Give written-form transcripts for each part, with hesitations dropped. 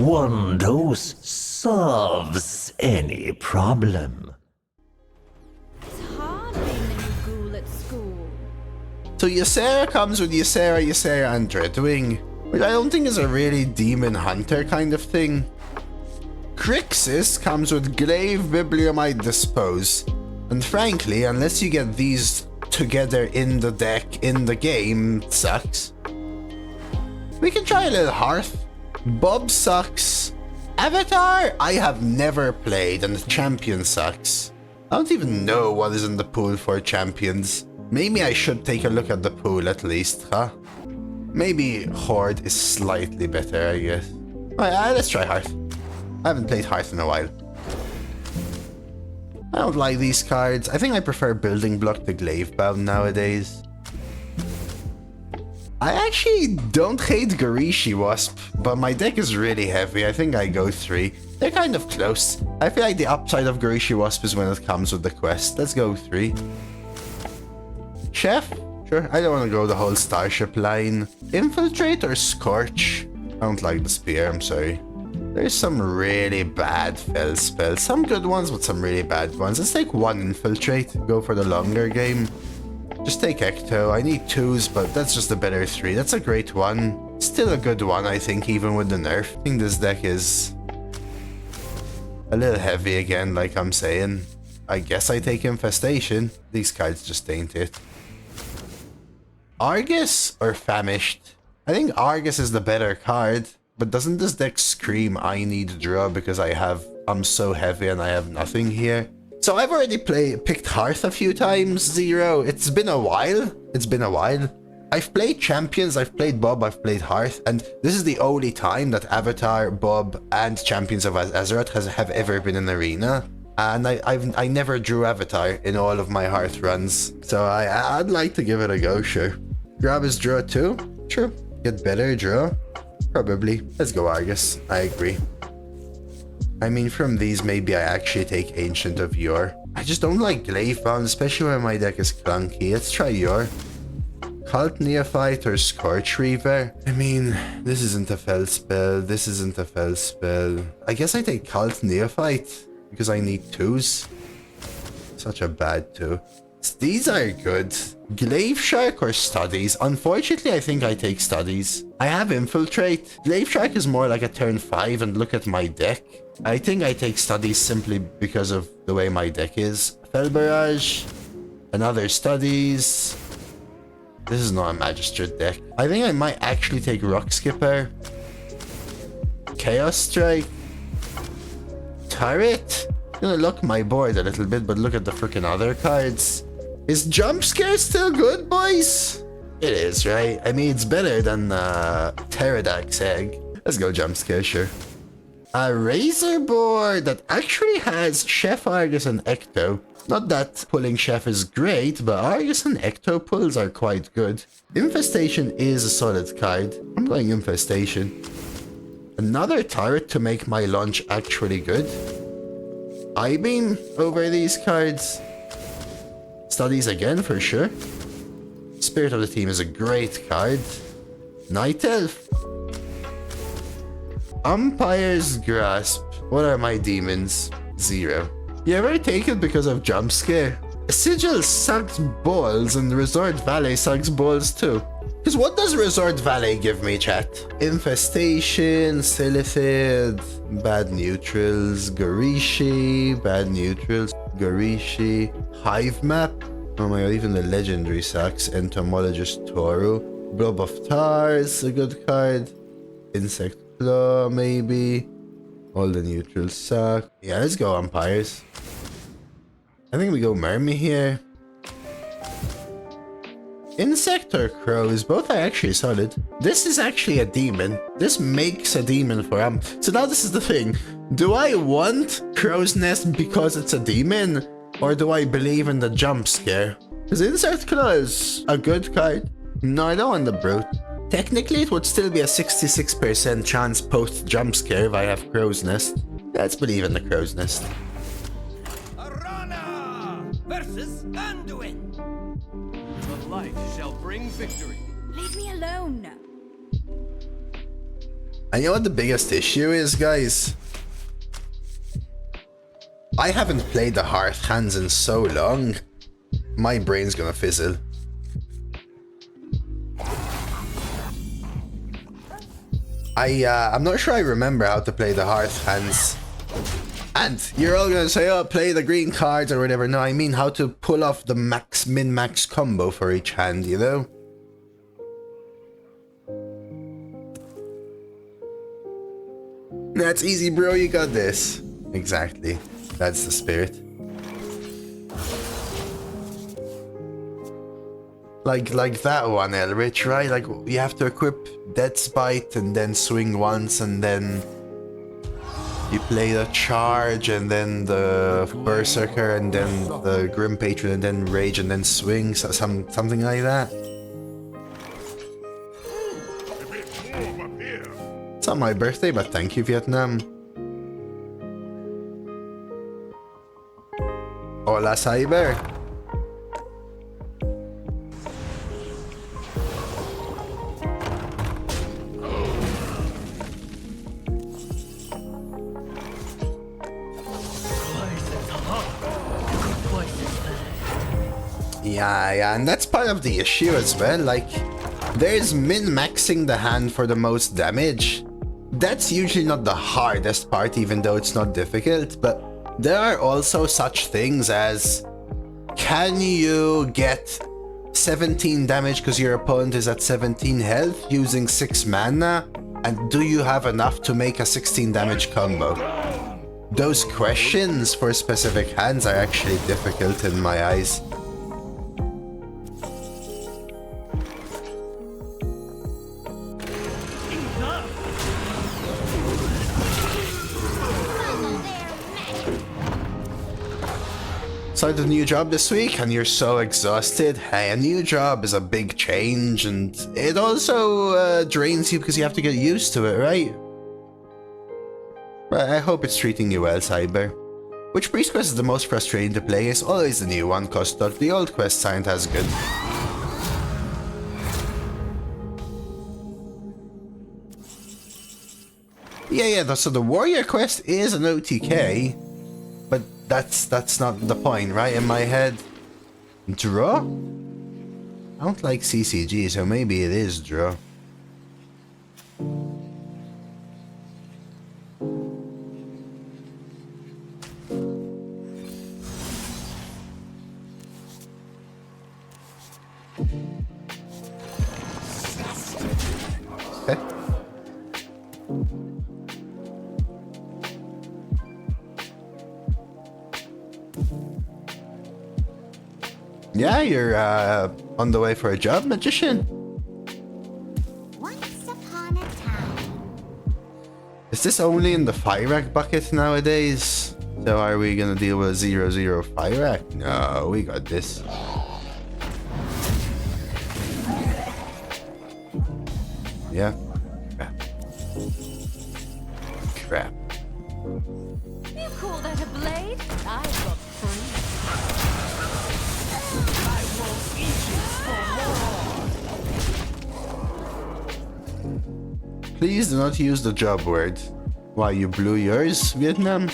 one dose solves any problem. It's hard being the new ghoul at school. So Ysera comes with Ysera, and Dreadwing, which I don't think is a really demon hunter kind of thing. Crixus comes with Glaive, Bibliomite, Dispose. And frankly, unless you get these together in the deck, in the game, it sucks. We can try a little Hearth. Bob sucks. Avatar, I have never played, and the champion sucks. I don't even know what is in the pool for champions. Maybe I should take a look at the pool at least, huh? Maybe Horde is slightly better, I guess. Alright, let's try Hearth. I haven't played Hearth in a while. I don't like these cards. I think I prefer Building Block to Glaive Bound nowadays. I actually don't hate Garishi Wasp, but my deck is really heavy. I think I go 3. They're kind of close. I feel like the upside of Garishi Wasp is when it comes with the quest. Let's go 3. Chef? Sure, I don't want to go the whole Starship line. Infiltrate or Scorch? I don't like the Spear, I'm sorry. There's some really bad Fel spells. Some good ones, but some really bad ones. Let's take 1 Infiltrate. Go for the longer game. Just take Ecto. I need 2s, but that's just a better 3. That's a great one. Still a good one, I think, even with the nerf. I think this deck is a little heavy again, like I'm saying. I guess I take Infestation. These cards just ain't it. Argus or Famished? I think Argus is the better card, but doesn't this deck scream I need draw because I'm so heavy and I have nothing here? So I've already picked Hearth a few times, Zero. It's been a while. I've played Champions, I've played Bob, I've played Hearth, and this is the only time that Avatar, Bob, and Champions of Azeroth have ever been in Arena. And I never drew Avatar in all of my Hearth runs. So I'd like to give it a go, sure. Grab his draw too? Sure. Get better draw? Probably. Let's go Argus. I agree. I mean, from these, maybe I actually take Ancient of Yore. I just don't like Glaive Bound, especially when my deck is clunky. Let's try Yore. Cult Neophyte or Scorch Reaver? I mean, this isn't a Fel spell. This isn't a Fel spell. I guess I take Cult Neophyte because I need 2s. Such a bad 2. These are good. Glaive Shark or Studies? Unfortunately, I think I take Studies. I have Infiltrate. Glaive Shark is more like a turn 5, and look at my deck. I think I take Studies simply because of the way my deck is. Fel Barrage. Another Studies. This is not a Magistrate deck. I think I might actually take Rock Skipper. Chaos Strike. Turret. I'm gonna look my board a little bit, but look at the freaking other cards. Is Jump Scare still good, boys? It is, right? I mean, it's better than Pterodactyl Egg. Let's go Jump Scare, sure. A Razor board that actually has Chef, Argus, and Ecto. Not that pulling Chef is great, but Argus and Ecto pulls are quite good. Infestation is a solid card. I'm going Infestation. Another turret to make my launch actually good. I-Beam over these cards. Studies again for sure. Spirit of the Team is a great card. Night Elf. Umpire's Grasp. What are my demons? 0. You ever take it because of Jump Scare? Sigil sucks balls and Resort Valley sucks balls too. Because what does Resort Valley give me, chat? Infestation, Silithid, bad neutrals, Garishi, bad neutrals, Garishi, Hive Map. Oh my god, even the legendary sucks. Entomologist Toru, Blob of Tars, a good card. Insect Claw, maybe. All the neutrals suck. Yeah, let's go Umpires. I think we go Mermy here. Insect or Crows, both are actually solid. This is actually a demon. This makes a demon for So now this is the thing. Do I want Crow's Nest because it's a demon? Or do I believe in the Jump Scare? Because Insect Claw is a good card. No, I don't want the Brute. Technically, it would still be a 66% chance post-Jump Scare if I have Crow's Nest. Let's believe in the Crow's Nest. Arana versus Anduin. The light shall bring victory. Leave me alone. And you know what the biggest issue is, guys? I haven't played the Hearth hands in so long. My brain's gonna fizzle. I'm not sure I remember how to play the Hearth hands. And you're all gonna say, oh, play the green cards or whatever. No, I mean how to pull off the max min-max combo for each hand, you know? That's easy, bro, you got this. Exactly. That's the spirit. Like that one, Elrich, right? Like, you have to equip Death's Bite and then swing once, and then you play the charge and then the Berserker and then the Grim Patron and then Rage and then swing, so something like that. It's not my birthday, but thank you, Vietnam. Hola, Cyber. Yeah, and that's part of the issue as well. Like, there's min-maxing the hand for the most damage. That's usually not the hardest part, even though it's not difficult, but there are also such things as, can you get 17 damage because your opponent is at 17 health using 6 mana, and do you have enough to make a 16 damage combo? Those questions for specific hands are actually difficult in my eyes. Started a new job this week and you're so exhausted. Hey, a new job is a big change, and it also drains you because you have to get used to it, right? But I hope it's treating you well, Cyber. Which priest quest is the most frustrating to play? Is always the new one, cause the old quests aren't as good. Yeah, so the warrior quest is an OTK, but that's not the point, right? In my head, draw? I don't like CCG, so maybe it is draw. Okay. Yeah, you're on the way for a job, magician. Once upon a time. Is this only in the fire rack bucket nowadays? So are we gonna deal with 0-0 fire rack? No, we got this. Yeah. Crap. You call that a blade? I look free. I will eat it for more. Please do not use the job word. Why, you blew yours, Vietnam?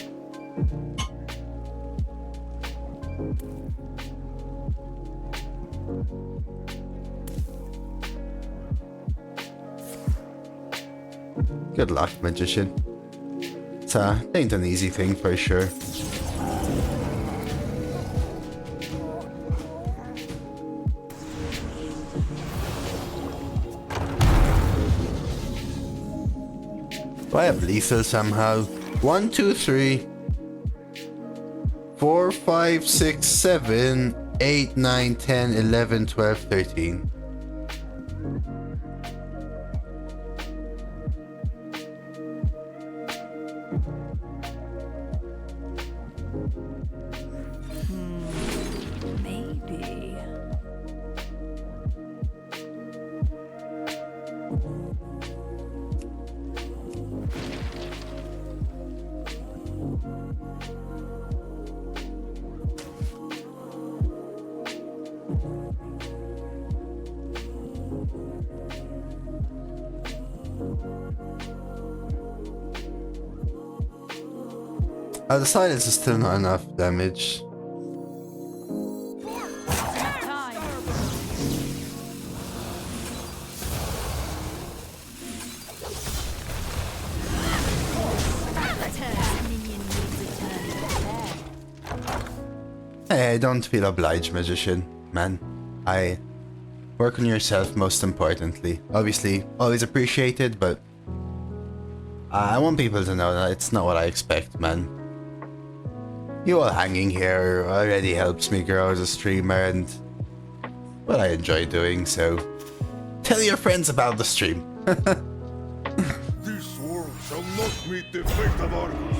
Good luck, magician. It ain't an easy thing for sure. Do I have lethal somehow? 1, 2, 3, 4, 5, 6, 7, 8, 9, 10, 11, 12, 13. Maybe. The silence is still not enough damage. Time. Amateur minion needs returning. Hey, don't feel obliged, magician. Man, work on yourself most importantly. Obviously, always appreciated, but I want people to know that it's not what I expect, man. You all hanging here already helps me grow as a streamer and what I enjoy doing, so tell your friends about the stream. This world shall not meet the fate of Argus.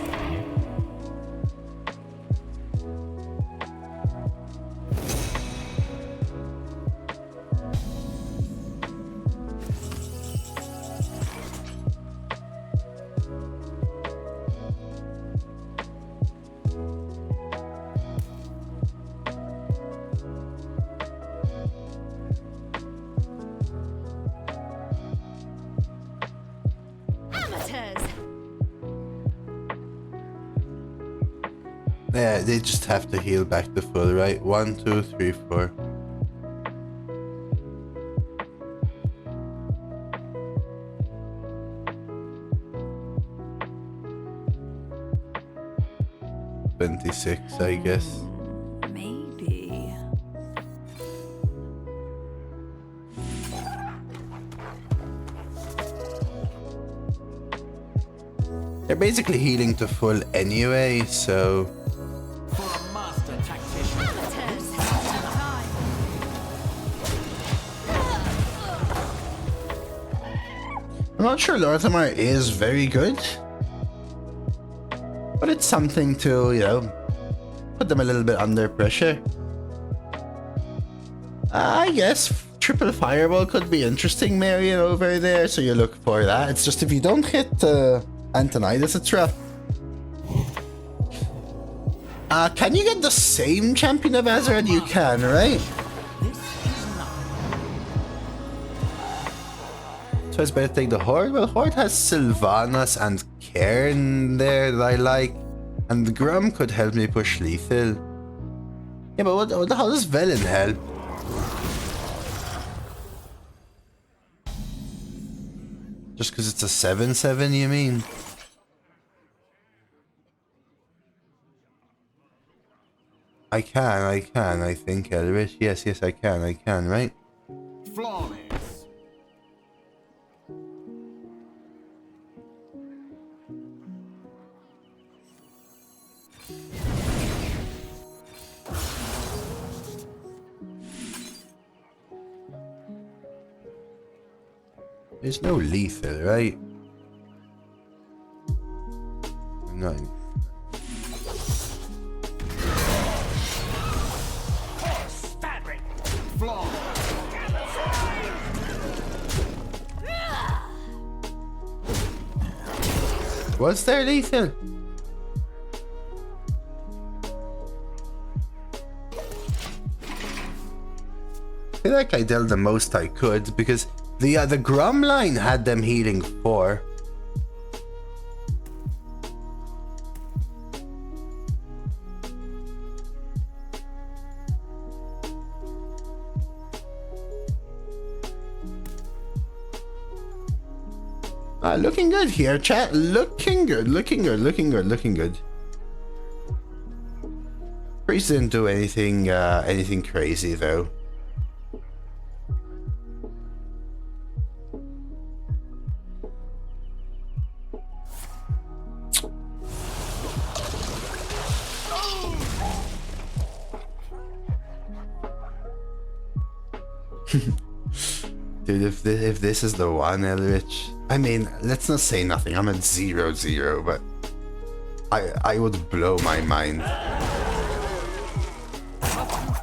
Amateurs. Yeah, they just have to heal back to full, right? 1, 2, 3, 4. $26, I guess. Maybe. They're basically healing to full anyway, so For a master tactician. Amateurs. Time. I'm not sure Lortimer is very good. But it's something to, you know, put them a little bit under pressure. I guess triple fireball could be interesting, Marion, over there, so you look for that. It's just if you don't hit Antonidas, it's rough. Can you get the same Champion of Azeroth? You can, right? So it's better to take the Horde? Well, Horde has Sylvanas and Cairn there that I like. And the Grum could help me push lethal. Yeah, but what the hell does Velen help? Just because it's a 7/7, you mean? I think, Elrich. Yes, I can, right? Flawless. There's no lethal, right? No. Fabric. Flawless. Was there lethal? I feel like I dealt the most I could because the Grum line had them healing 4. Looking good here, chat. Looking good. Priest didn't do anything crazy though. Dude, if this is the one, Elrich, I mean, let's not say nothing. I'm at 0-0, but I would blow my mind.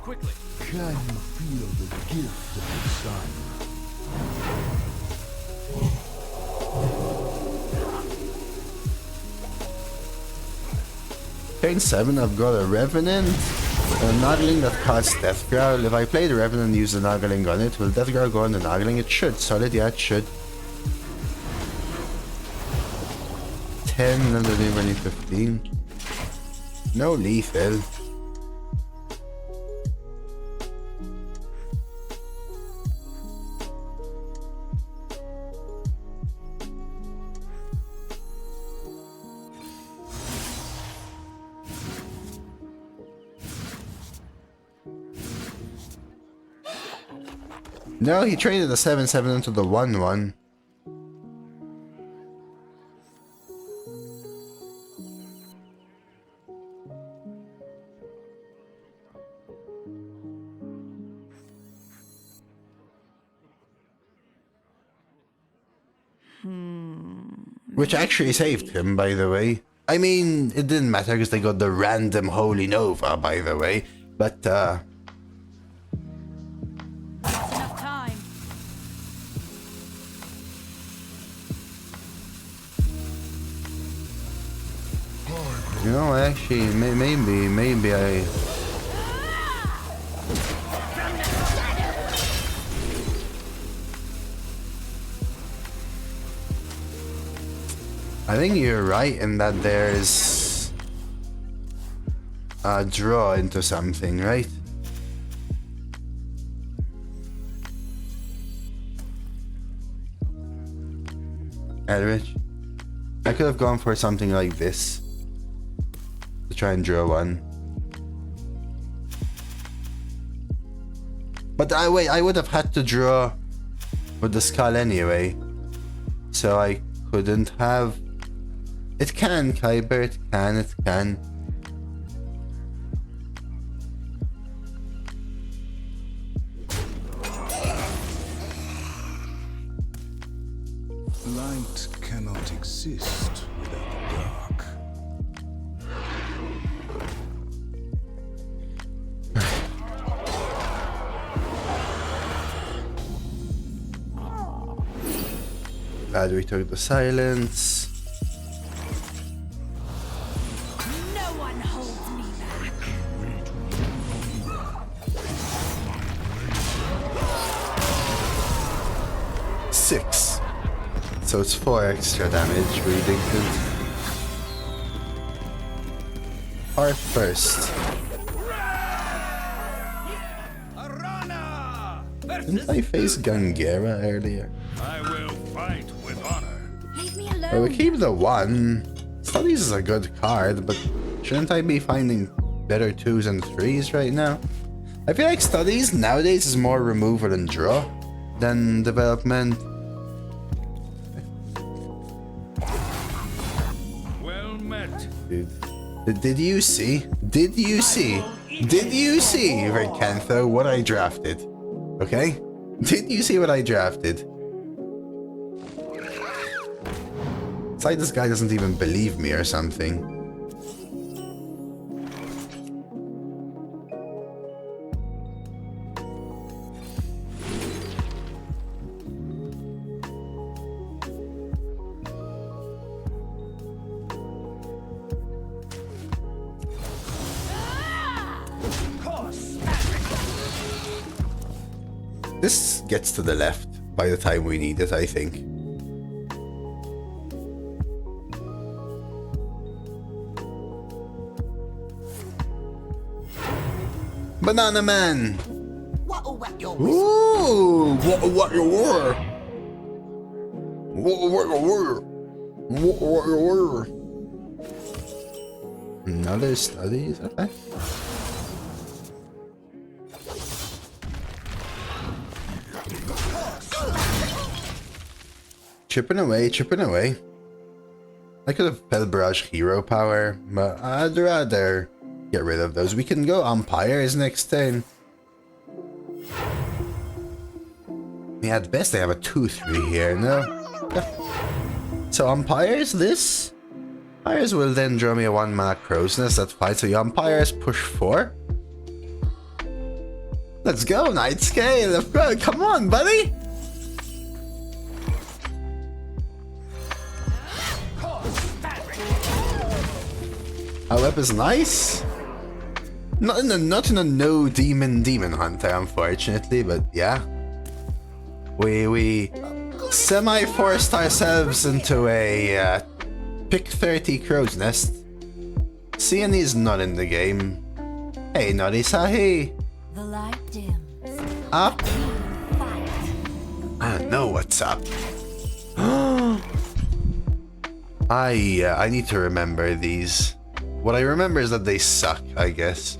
Quickly. Can you feel the gift of the sun? Turn 7, I've got a Revenant, a Nogling that casts Death Growl. If I play the Revenant and use the Nogling on it, will Death Growl go on the Nogling? It should. Solid, yeah, it should. 10, and then only 15. No lethal. No, he traded the 7/7 into the 1/1. Which actually saved him, by the way. I mean, it didn't matter because they got the random Holy Nova, by the way. But, Enough time. you know, actually, maybe I... I think you're right in that there's a draw into something, right? Eldritch. I could have gone for something like this to try and draw one. But I would have had to draw with the skull anyway, so I couldn't have. It can, Kyber, it can. Light cannot exist without the dark. Glad we took the silence. No one holds me back. 6. So it's 4 extra damage, reading good. Hearth first. Didn't I face Gangera earlier? I will fight with honor. Leave me alone. Well, we keep the 1. Studies is a good card, but shouldn't I be finding better 2s and 3s right now? I feel like Studies nowadays is more removal and draw than development. Well met. Dude. Did you see, Recantho, what I drafted? Okay? Did you see what I drafted? It's like this guy doesn't even believe me or something. This gets to the left by the time we need it, I think. Banana Man! Ooh! What you were? What you were? What you were? Another Studies, okay. Chipping away. I could have Pel Barrage Hero Power, but I'd rather get rid of those. We can go Umpires next turn. Yeah, at best I have a 2/3 here, no? Yeah. So Umpires this? Umpires will then draw me a 1-mana Crow's Nest, that's fine. So you Umpires push 4. Let's go, Night Scale! Come on, buddy! Our weapon's nice. Not in a no demon hunter, unfortunately, but yeah. We semi-forced ourselves into a pick 30 Crow's Nest Seeing he's not in the game. Hey, Noddy Sahi. The light dims. Up. We fight. I don't know what's up. I need to remember these. What I remember is that they suck, I guess.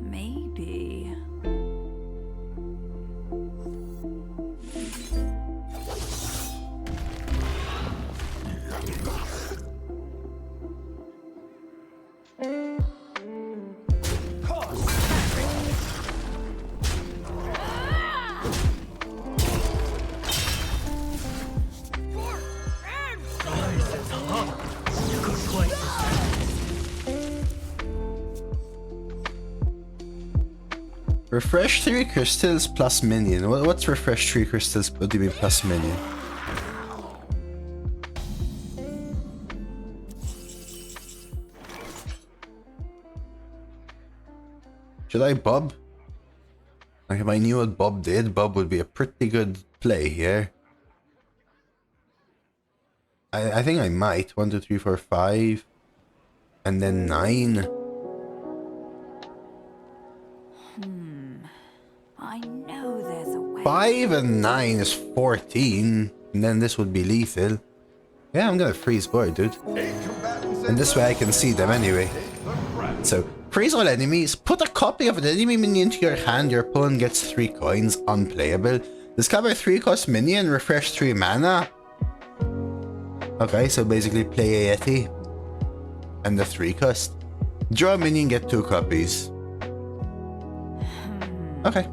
Maybe. Refresh 3 crystals plus minion. What's refresh 3 crystals? What do you mean plus minion? Should I Bob? Like if I knew what Bob did, Bob would be a pretty good play here. I think I might. 1, 2, 3, 4, 5. And then 9. I know there's a way. 5 and 9 is 14. And then this would be lethal. Yeah, I'm gonna freeze board, dude. And this way I can see them anyway. So, freeze all enemies. Put a copy of an enemy minion to your hand. Your opponent gets 3 coins. Unplayable. Discover 3 cost minion. Refresh 3 mana. Okay, so basically play a Yeti. And the 3 cost. Draw a minion, get 2 copies. Okay.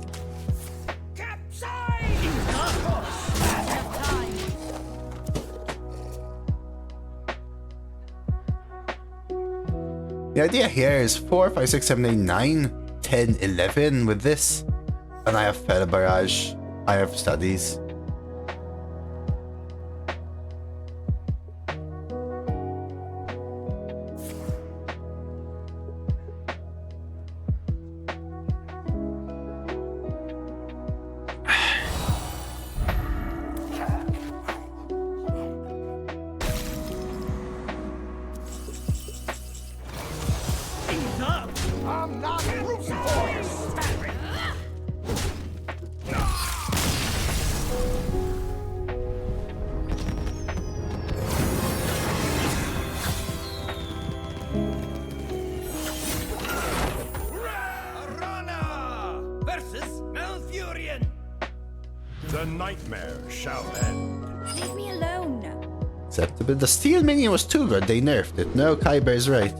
The idea here is 4, 5, 6, 7, 8, 9, 10, 11 with this. And I have Feta Barrage. I have Studies. The nightmare shall end. Leave me alone. Acceptable. The steel minion was too good. They nerfed it. No, Kyber's right.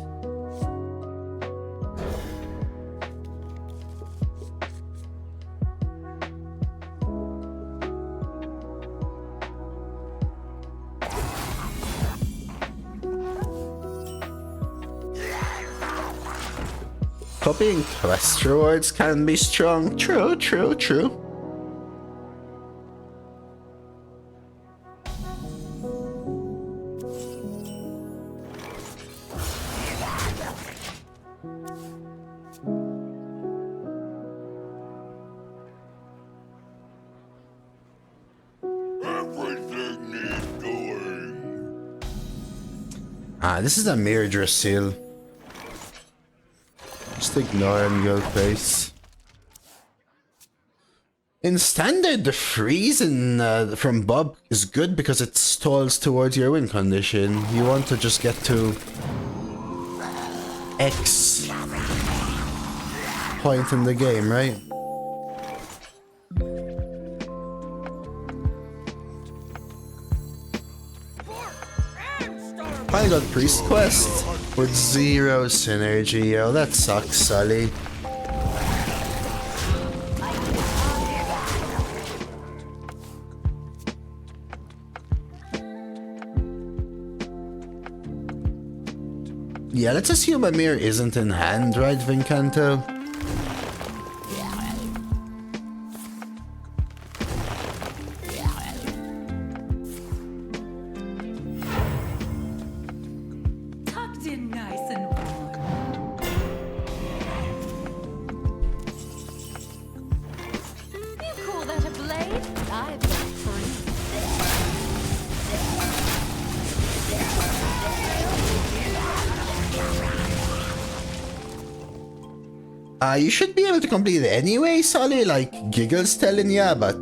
Copying quest rewards can be strong. True, true, true. This is a Mirror seal. Just ignore him, go face. In standard, the freeze from Bob is good because it stalls towards your win condition. You want to just get to X point in the game, right? Finally got Priest Quest with 0 synergy. Yo, that sucks, Sully. Yeah, let's assume Amir isn't in hand, right, Vincanto? Tucked in nice and warm. You should be able to complete it anyway, Solly, like Giggle's telling ya, but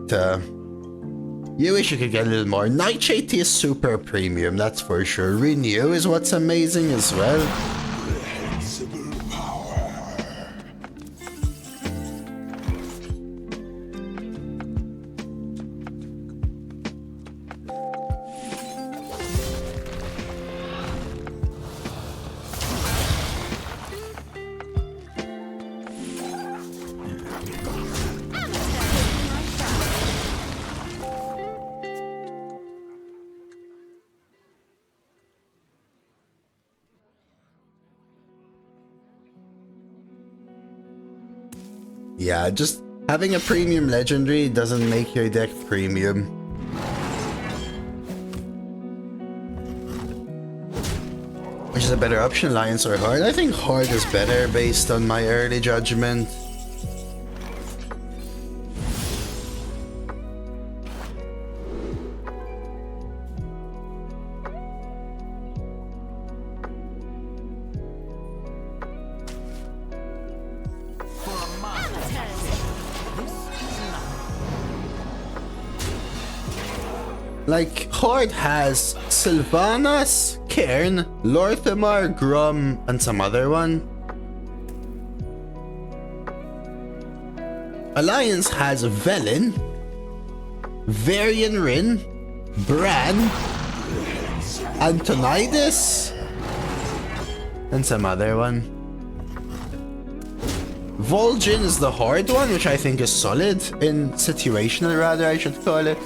you wish you could get a little more. Nightshade Tea is super premium, that's for sure. Renew is what's amazing as well. Yeah, just having a premium legendary doesn't make your deck premium. Which is a better option, Alliance or Horde? I think Horde is better based on my early judgment. Like, Horde has Sylvanas, Cairn, Lorthamar, Grum, and some other one. Alliance has Velen, Varian Rin, Bran, Antonidas, and some other one. Vol'jin is the Horde one, which I think is solid. In situational, rather, I should call it.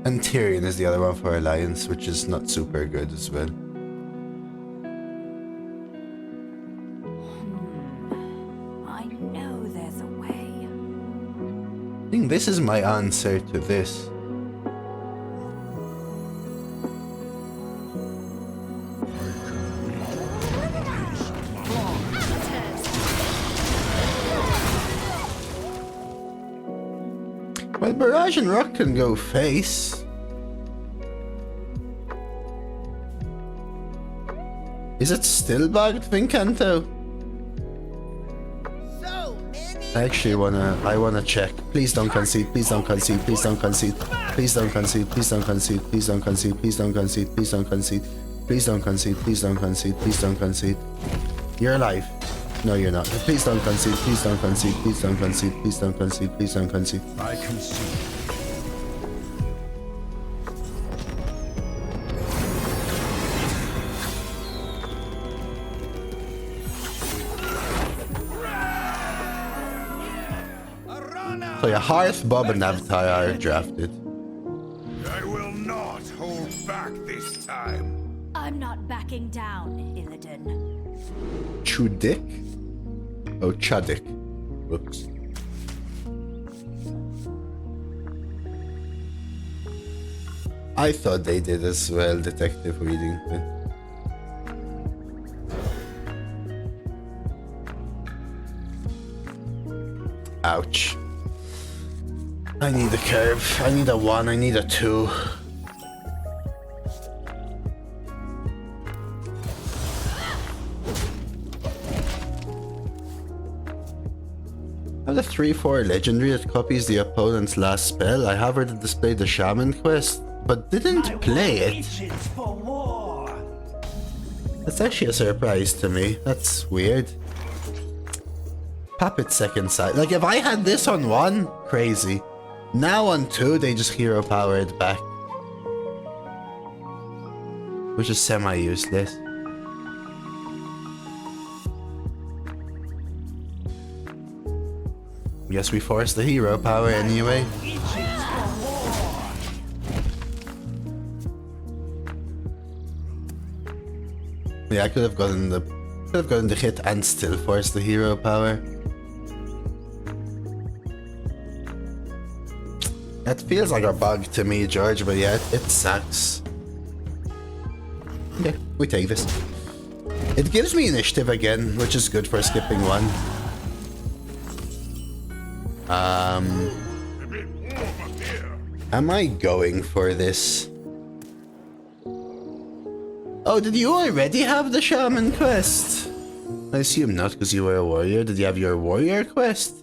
And Tyrion is the other one for Alliance, which is not super good as well. I know there's a way. I think this is my answer to this. Well, Barrage and Rock can go face. Is it still bugged, Vincanto? I actually wanna check. Please don't concede, please don't concede, please don't concede. Please don't concede, please don't concede, please don't concede, please don't concede, please don't concede. Please don't concede, please don't concede, please don't concede. You're alive. No, you're not. Please don't concede, please don't concede, please don't concede, please don't concede, please don't concede. I concede. So yeah, Hearth, Bob, and Avatar are drafted. I will not hold back this time. I'm not backing down, Illidan. Chudik? Oh, Chadik. Whoops. I thought they did as well, Detective Weedington. Ouch. I need a curve. I need a 1. I need a 2. I have the 3/4 legendary that copies the opponent's last spell. I have her to display the shaman quest, but didn't play it. That's actually a surprise to me. That's weird. Puppet second sight. Like, if I had this on 1, crazy. Now on 2, they just hero powered back. Which is semi-useless. Guess we forced the hero power anyway. Yeah, I could have gotten the hit and still forced the hero power. That feels like a bug to me, George, but yeah, it sucks. Yeah, we take this. It gives me initiative again, which is good for skipping 1. A bit warmer here. Am I going for this? Oh, did you already have the shaman quest? I assume not, because you were a warrior. Did you have your warrior quest?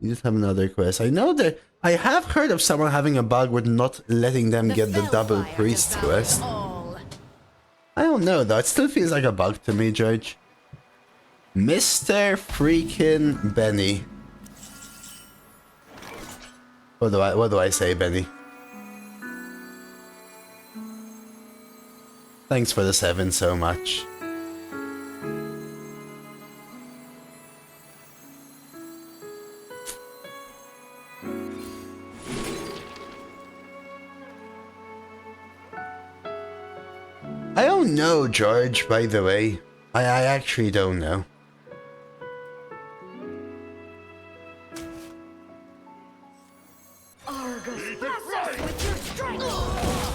You just have another quest. I know that I have heard of someone having a bug with not letting them get the double priest quest. I don't know though, it still feels like a bug to me, George. Mr. freaking Benny. What do I say, Benny? Thanks for the 7 so much. I don't know, George, by the way. I actually don't know.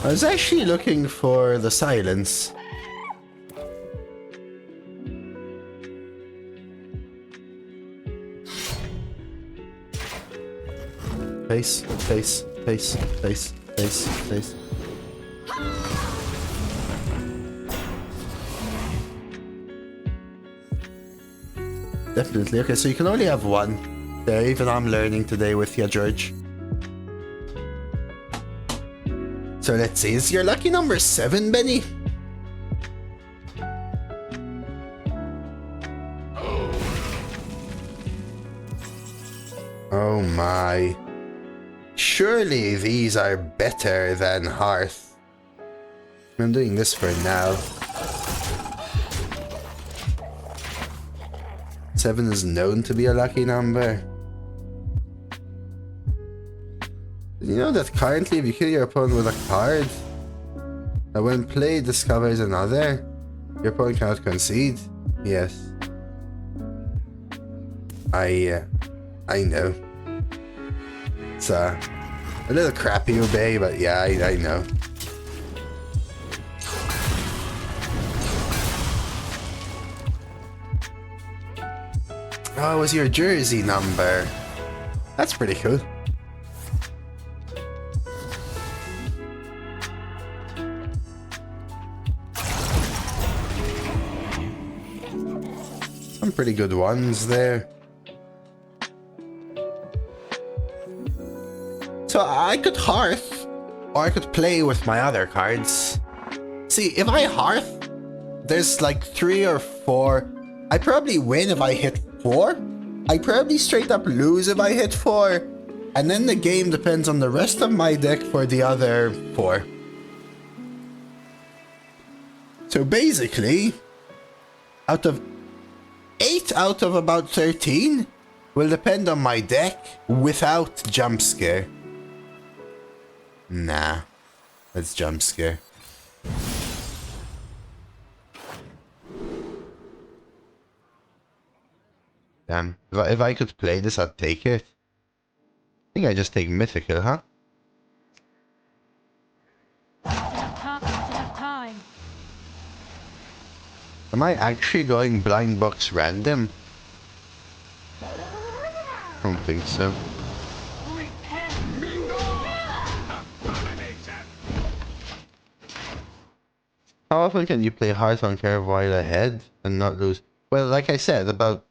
I was actually looking for the silence. Face, face, face, face, face, face. Definitely. Okay, so you can only have one. There, even I'm learning today with you, George. So let's see, is your lucky number 7, Benny? Oh my. Surely these are better than Hearth. I'm doing this for now. 7 is known to be a lucky number. Did you know that currently if you kill your opponent with a card, and when play discovers another, your opponent cannot concede? Yes. I know. It's a little crappy, Obey, but yeah, I know. Oh, it was your jersey number. That's pretty cool. Some pretty good ones there. So I could Hearth, or I could play with my other cards. See, if I Hearth, there's like 3 or 4. I probably win if I hit 4. I probably straight up lose if I hit 4. And then the game depends on the rest of my deck for the other 4. So basically, 8 out of about 13 will depend on my deck without jump scare. Nah, let's jump scare. Damn, if I could play this, I'd take it. I think I just take Mythical, huh? Time. Am I actually going blind box random? I don't think so. How often can you play Hearthstone Care while ahead and not lose? Well, like I said, about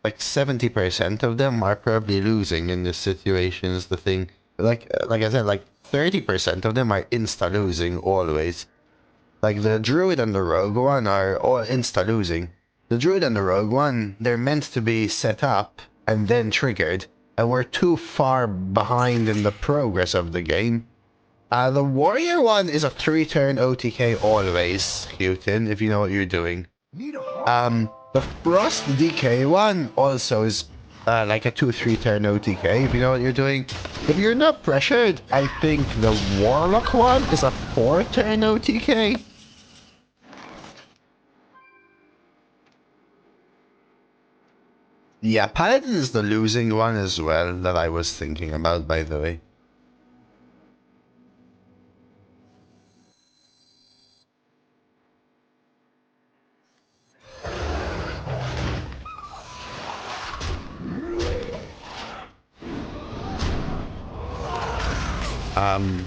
like 70% of them are probably losing in this situation is the thing. Like I said, like 30% of them are insta-losing always. Like the Druid and the Rogue one are all insta-losing. The Druid and the Rogue one, they're meant to be set up and then triggered, and we're too far behind in the progress of the game. The Warrior one is a 3-turn OTK always, Houghton, if you know what you're doing. The Frost DK one also is like a 2-3 turn OTK, if you know what you're doing. If you're not pressured, I think the Warlock one is a 4-turn OTK. Yeah, Paladin is the losing one as well that I was thinking about, by the way. I'm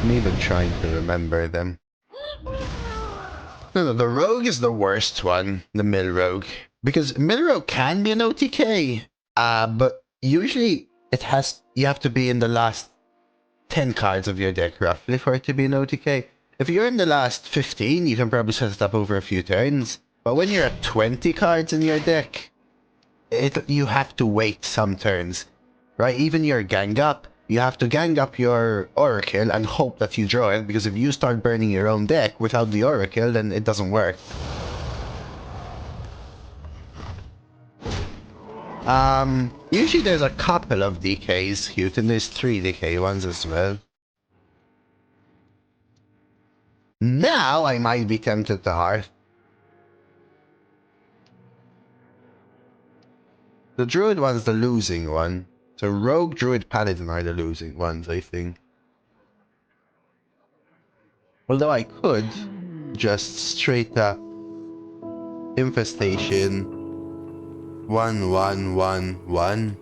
even trying to remember them. No, the rogue is the worst one, the mill rogue. Because mill rogue can be an OTK, but usually you have to be in the last 10 cards of your deck roughly for it to be an OTK. If you're in the last 15, you can probably set it up over a few turns. But when you're at 20 cards in your deck, you have to wait some turns, right? Even your gang up, you have to gang up your Oracle and hope that you draw it, because if you start burning your own deck without the Oracle, then it doesn't work. Usually there's a couple of DKs, Hute, and there's 3 DK ones as well. Now I might be tempted to Hearth. The Druid one's the losing one. So Rogue, Druid, Paladin are the losing ones, I think. Although I could just straight up Infestation 1-1-1-1.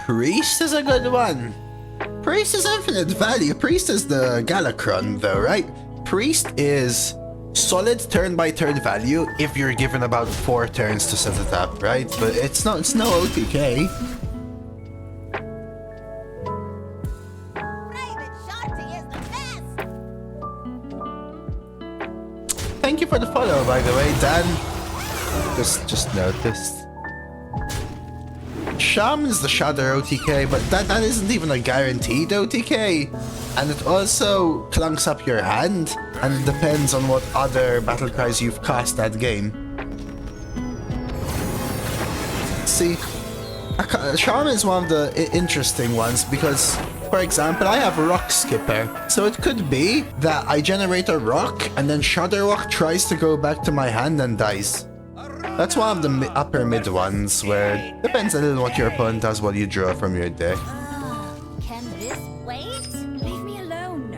Priest is a good one. Priest is infinite value. Priest is the Galakron though, right? Priest is solid turn by turn value if you're given about 4 turns to set it up, right? But it's no OTK. Private Sharty is the best. Thank you for the follow, by the way, Dan. Just noticed. Shaman is the Shadow OTK, but that isn't even a guaranteed OTK. And it also clunks up your hand, and it depends on what other battle cries you've cast that game. See, Shaman is one of the interesting ones because, for example, I have Rock Skipper. So it could be that I generate a rock, and then Shudderwock tries to go back to my hand and dies. That's one of the upper mid ones where it depends a little what your opponent does, what you draw from your deck. Can this wait? Leave me alone.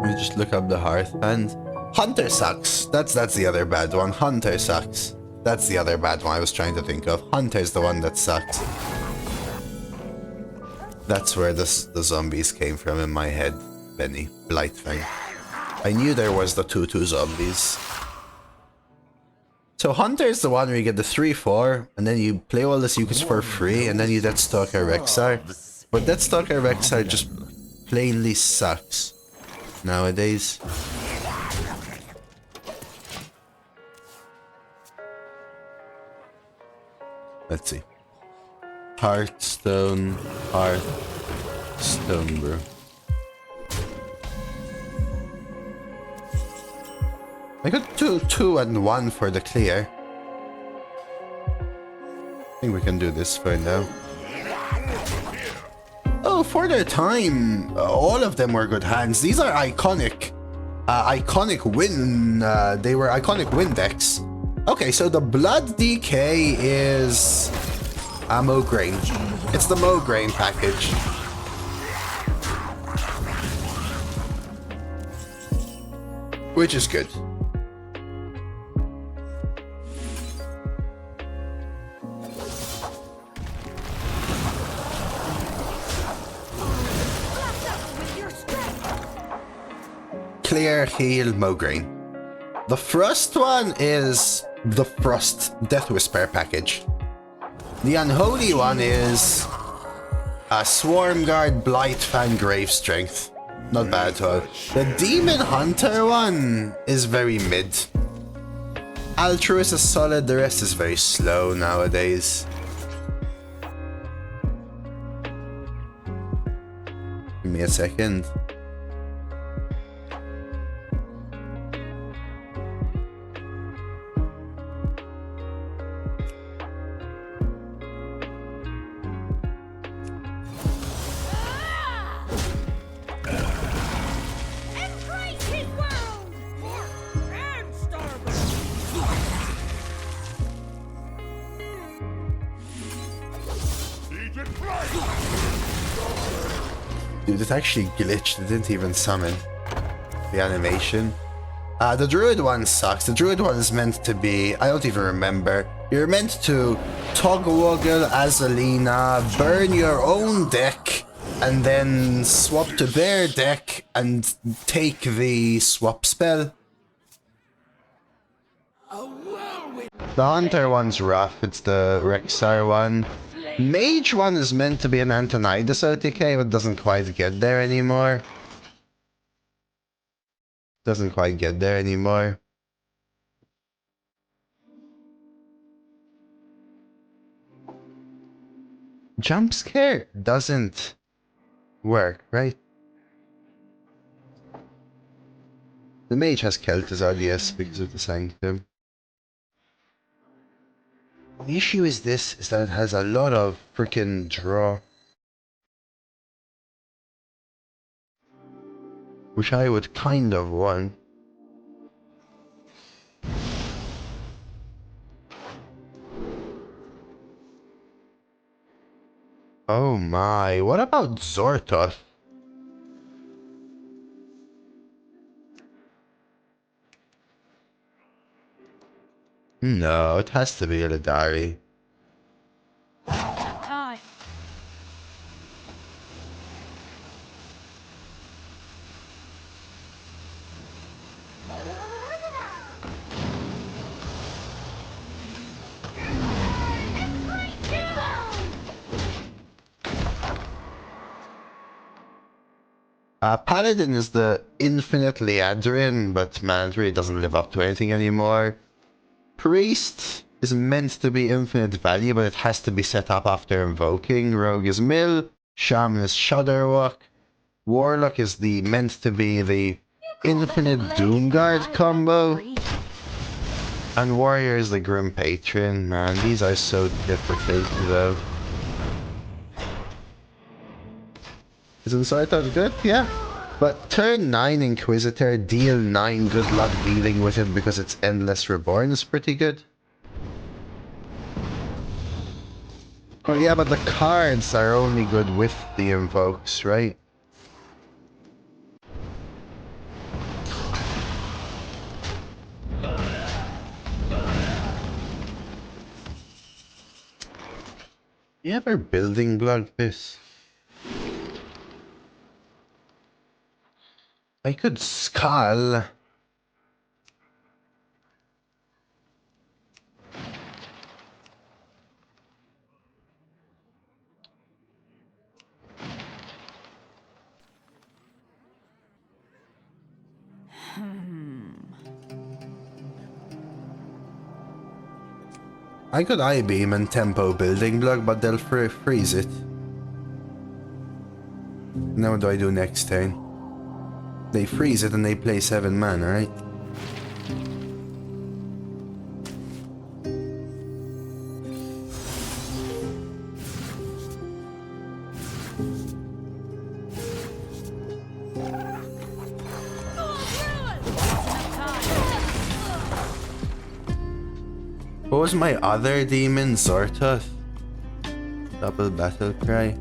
Let me just look up the Hearth and Hunter sucks. That's the other bad one. Hunter sucks. That's the other bad one I was trying to think of. Hunter's the one that sucks. That's where the zombies came from in my head, Benny. Blightfang. I knew there was the 2-2 zombies. So Hunter's the one where you get the 3-4, and then you play all the secrets for free, and then you Deathstalker Rexar. But Deathstalker Rexar just plainly sucks nowadays. Let's see. Hearthstone, Harth Stonebrew. I got 2 and 1 for the clear. I think we can do this for now. Oh, for their time, all of them were good hands. These are iconic. Iconic win. They were iconic win decks. Okay, so the blood DK is Mograine. It's the Mograine package. Which is good. Clear, heal, Mograine. The Frost one is the Frost Death Whisper package. The Unholy one is a Swarm Guard, Blightfang, Grave Strength. Not bad at all. The Demon Hunter one is very mid. Altruist is solid, the rest is very slow nowadays. Give me a second. Dude, it actually glitched. It didn't even summon the animation. The druid one sucks. The druid one is meant to be, I don't even remember. You're meant to toggle as Alina, burn your own deck, and then swap to their deck and take the swap spell. The Hunter one's rough. It's the Rexar one. Mage one is meant to be an Antonidas OTK, but doesn't quite get there anymore. Doesn't quite get there anymore. Jump scare doesn't work, right? The mage has Kel'Thuz's RDS because of the Sanctum. The issue is that it has a lot of freaking draw. Which I would kind of want. Oh my, what about Zortoth? No, it has to be a Ladari. Aye. Paladin is the infinite Liadrin, but man, it really doesn't live up to anything anymore. Priest is meant to be infinite value, but it has to be set up after invoking. Rogue is Mill, Shaman is Shudderwalk, Warlock is meant to be the infinite Doomguard combo, and Warrior is the Grim Patron. Man, these are so difficult though. Isn't Sartot good? Yeah. But turn 9 Inquisitor, deal 9 good luck dealing with it because it's Endless Reborn is pretty good. Oh yeah, but the cards are only good with the invokes, right? You ever building block this? I could skull. I could I-beam and tempo building block, but they'll freeze it. Now what do I do next turn? They freeze it and they play 7 mana, right? What was my other demon? Zortoth? Double battle cry.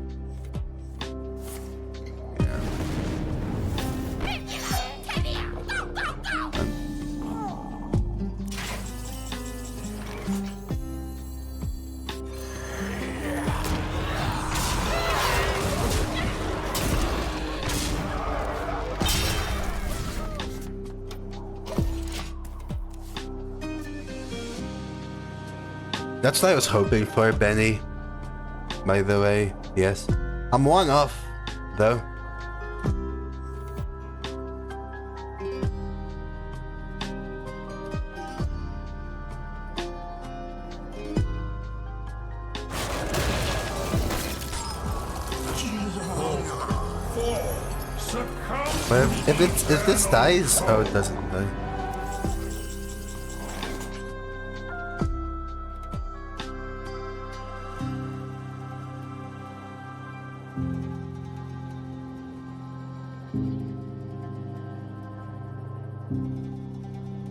That's what I was hoping for, Benny. By the way, yes. I'm 1 off, though. But if this dies, oh, it doesn't die.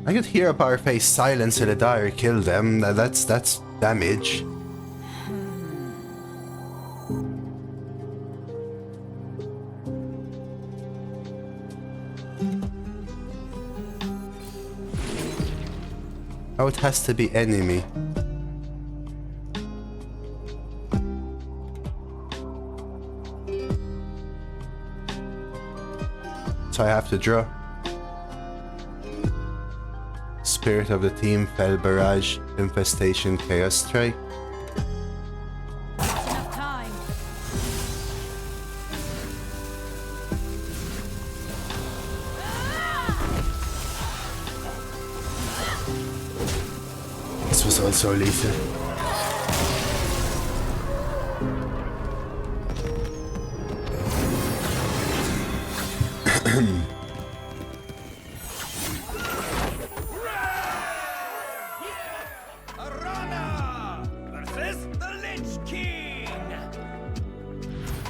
I could hear a power face silence a dire, kill them. That's damage. it has to be enemy. So I have to draw. Spirit of the team, Fell Barrage, Infestation, Chaos Strike. Enough time. This was also lethal. Arana versus the Lich King.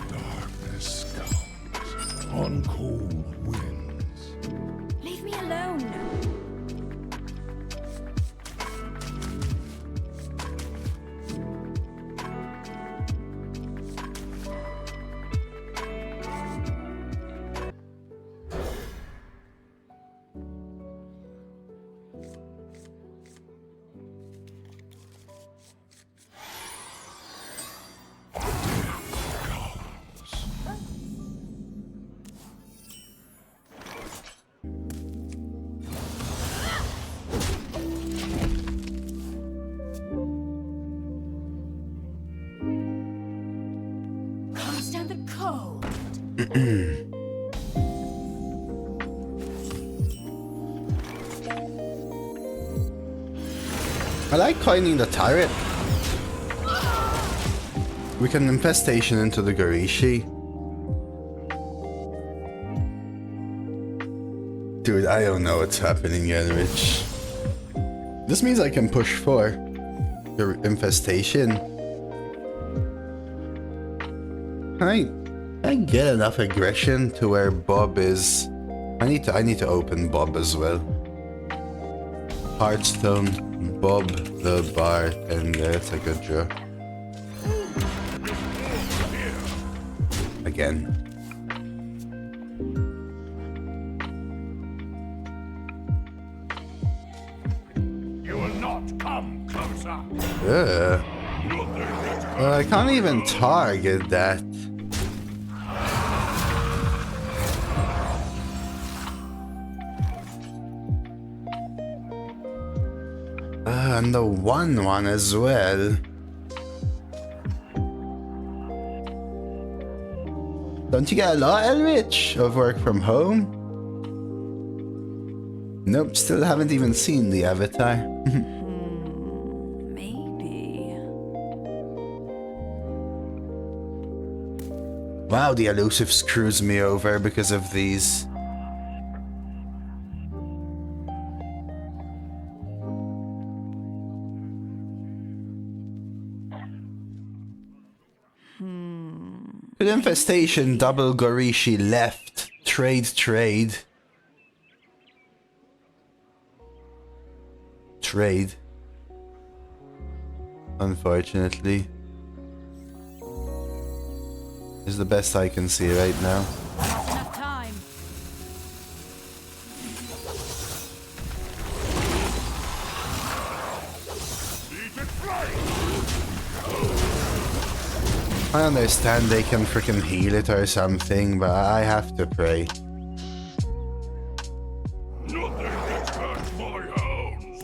Darkness comes on cold winds. Leave me alone. Can't stand the cold. I like coining the turret. We can infestation into the Garishi. Dude, I don't know what's happening yet, Rich. This means I can push for your infestation. I get enough aggression to where Bob is. I need to open Bob as well. Hearthstone, Bob, the Bard, and it's a good draw. Again. You will not come closer. Ugh. Well, I can't even target that. And the one as well. Don't you get a lot, Elrich, of work from home? Nope, still haven't even seen the avatar. Maybe. Wow, the elusive screws me over because of these. Good infestation, double Gorishi left. Trade. Unfortunately. Is the best I can see right now. Enough time. I understand they can freaking heal it or something, but I have to pray. Nothing gets past my hounds.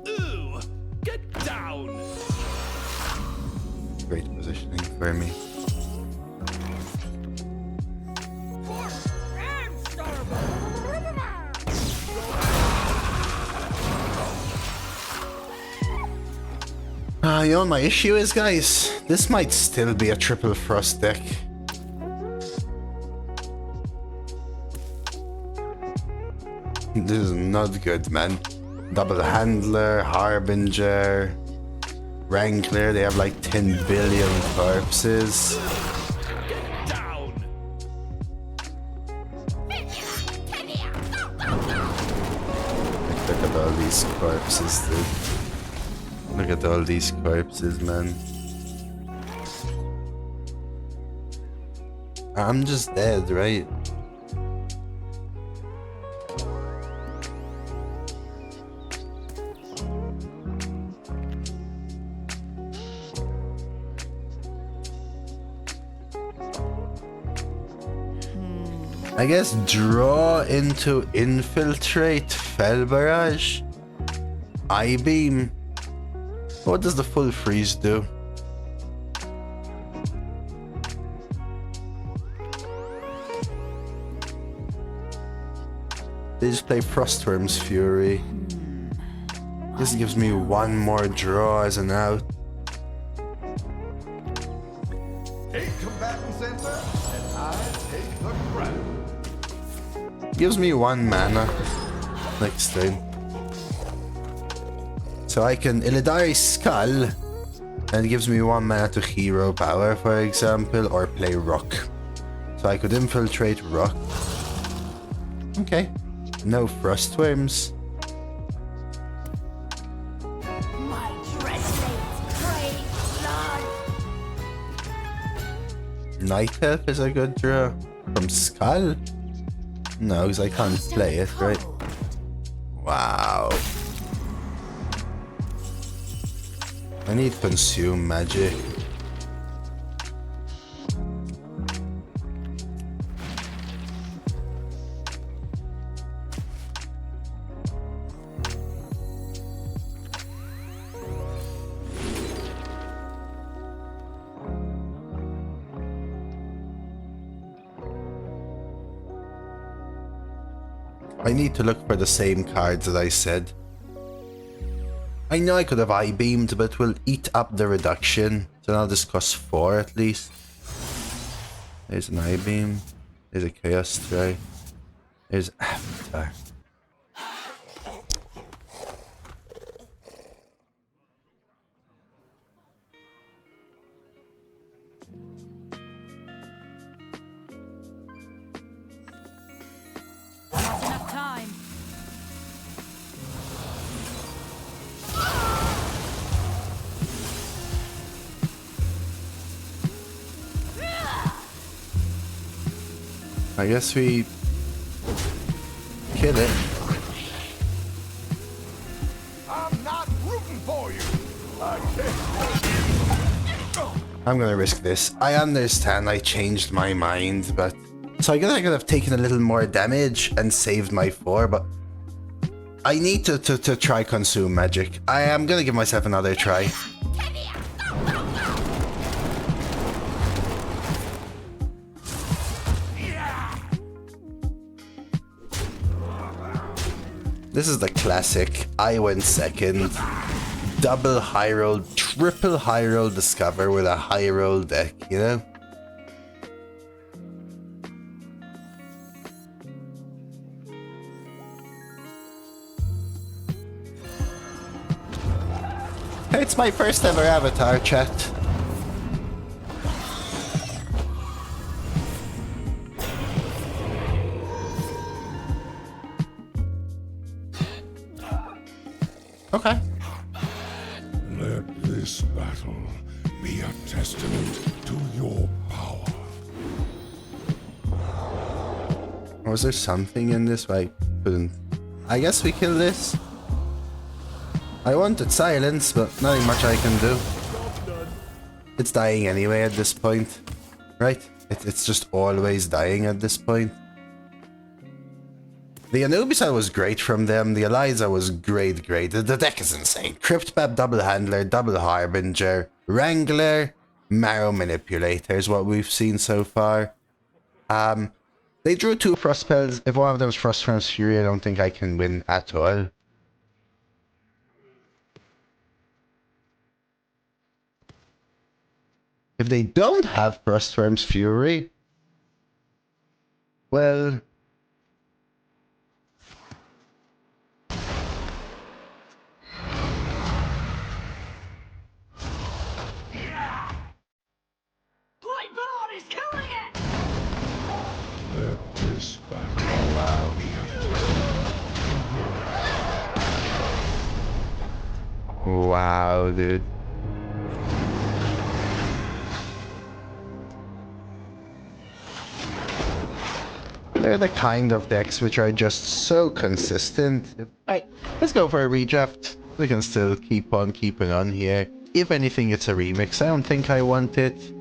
Ooh, get down. Great positioning for me. You know what my issue is, guys? This might still be a triple frost deck. This is not good, man. Double handler, harbinger, wrangler. They have like 10 billion corpses. Get down. Look at all these corpses, dude. Look at all these corpses, man. I'm just dead, right? I guess draw into infiltrate, fell barrage, eye beam. What does the full freeze do? They just play Frostworm's Fury. This gives me one more draw as an out. Take combatant center, and I take the crown. Gives me 1 mana next turn. So I can Illidari Skull, and it gives me 1 mana to hero power, for example, or play Rock. So I could infiltrate Rock. Okay. No Frostworms. My dreadmates crave blood. Night Elf is a good draw. From Skull? No, because I can't play it, right? Wow. I need Consume Magic. I need to look for the same cards that I said. I know I could have Eye Beamed, but will eat up the reduction. So now this costs 4 at least. There's an Eye Beam. There's a Chaos Strike. There's Avatar. Enough time. I guess we kill it. I'm not rooting for you. I can't. I'm gonna risk this. I understand I changed my mind, but... So I guess I could have taken a little more damage and saved my 4, but... I need to try Consume Magic. I am gonna give myself another try. This is the classic. I went second. Double high roll, triple high roll discover with a high roll deck, you know? It's my first ever avatar, chat. Okay. Let this battle be a testament to your power. Was there something in this I couldn't... I guess we kill this. I wanted silence, but nothing much I can do. It's dying anyway at this point. Right? It's just always dying at this point. The Anubisa was great from them. The Eliza was great. The deck is insane. Cryptmap, Double Handler, Double Harbinger, Wrangler, Marrow Manipulator is what we've seen so far. They drew 2 Frost spells. If one of them is Frostworm's Fury, I don't think I can win at all. If they don't have Frostworm's Fury, well... Let this battle be a testament. Wow, dude. They're the kind of decks which are just so consistent. Alright, let's go for a redraft. We can still keep on keeping on here. If anything, it's a remix. I don't think I want it.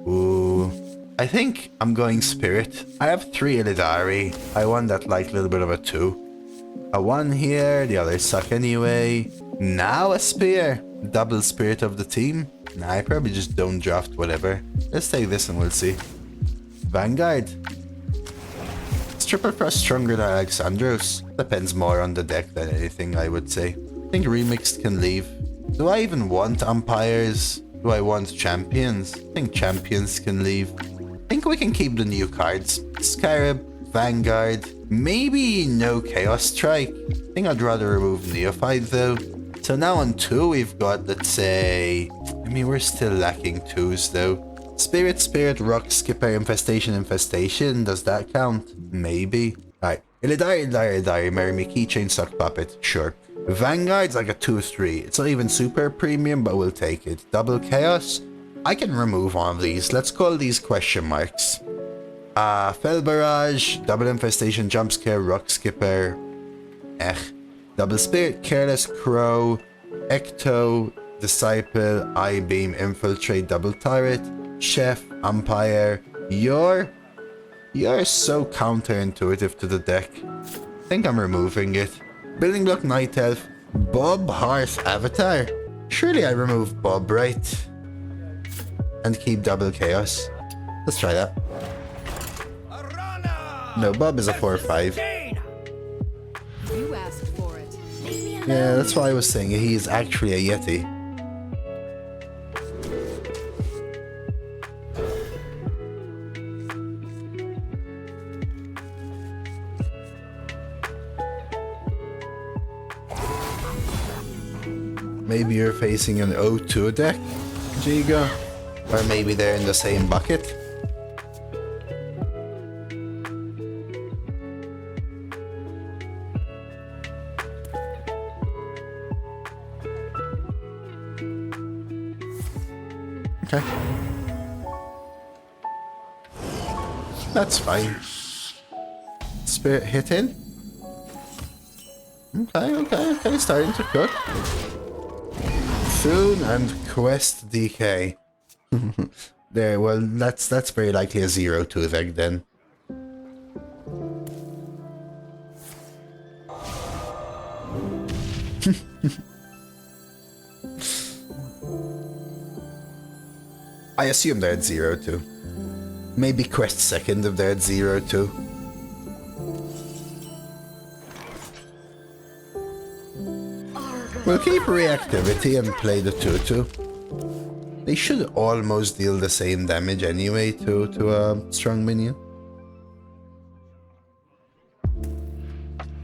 Ooh. I think I'm going Spirit. I have 3 Illidari. I want that like little bit of a 2. A 1 here, the others suck anyway. Now a Spear. Double Spirit of the team. Nah, I probably just don't draft whatever. Let's take this and we'll see. Vanguard. Is Triple Frost stronger than Alexandros? Depends more on the deck than anything, I would say. I think Remixed can leave. Do I even want umpires? Do I want champions? I think champions can leave. I think we can keep the new cards. Scarab, Vanguard, maybe no Chaos Strike. I think I'd rather remove Neophyte though. So now on 2 we've got, let's say... I mean, we're still lacking 2s though. Spirit, Spirit, Rock, Skipper, Infestation, Infestation. Does that count? Maybe. Alright. Illidari, Marry Me, Keychain, Suck Puppet. Sure. Vanguard's like a 2-3. It's not even super premium, but we'll take it. Double Chaos. I can remove one of these. Let's call these question marks. Fell Barrage, Double Infestation, Jump Scare, Rock Skipper. Double Spirit, Careless, Crow, Ecto, Disciple, I-Beam, Infiltrate, Double Turret, Chef, Umpire. You're so counterintuitive to the deck. I think I'm removing it. Building Block, Night Elf, Bob, Hearth, Avatar. Surely I remove Bob, right? And keep Double Chaos. Let's try that. No, Bob is a 4-5. You asked for it. Yeah, that's why I was saying he is actually a Yeti. Maybe you're facing an O2 deck, Jigo. Or maybe they're in the same bucket. Okay. That's fine. Spirit hit in. Okay. Starting to cook. Soon and Quest DK. There, well, that's very likely a 0-2 deck then. I assume they're at 0-2. Maybe Quest second if they're at 0-2. We'll keep reactivity and play the 2-2. They should almost deal the same damage anyway to a strong minion.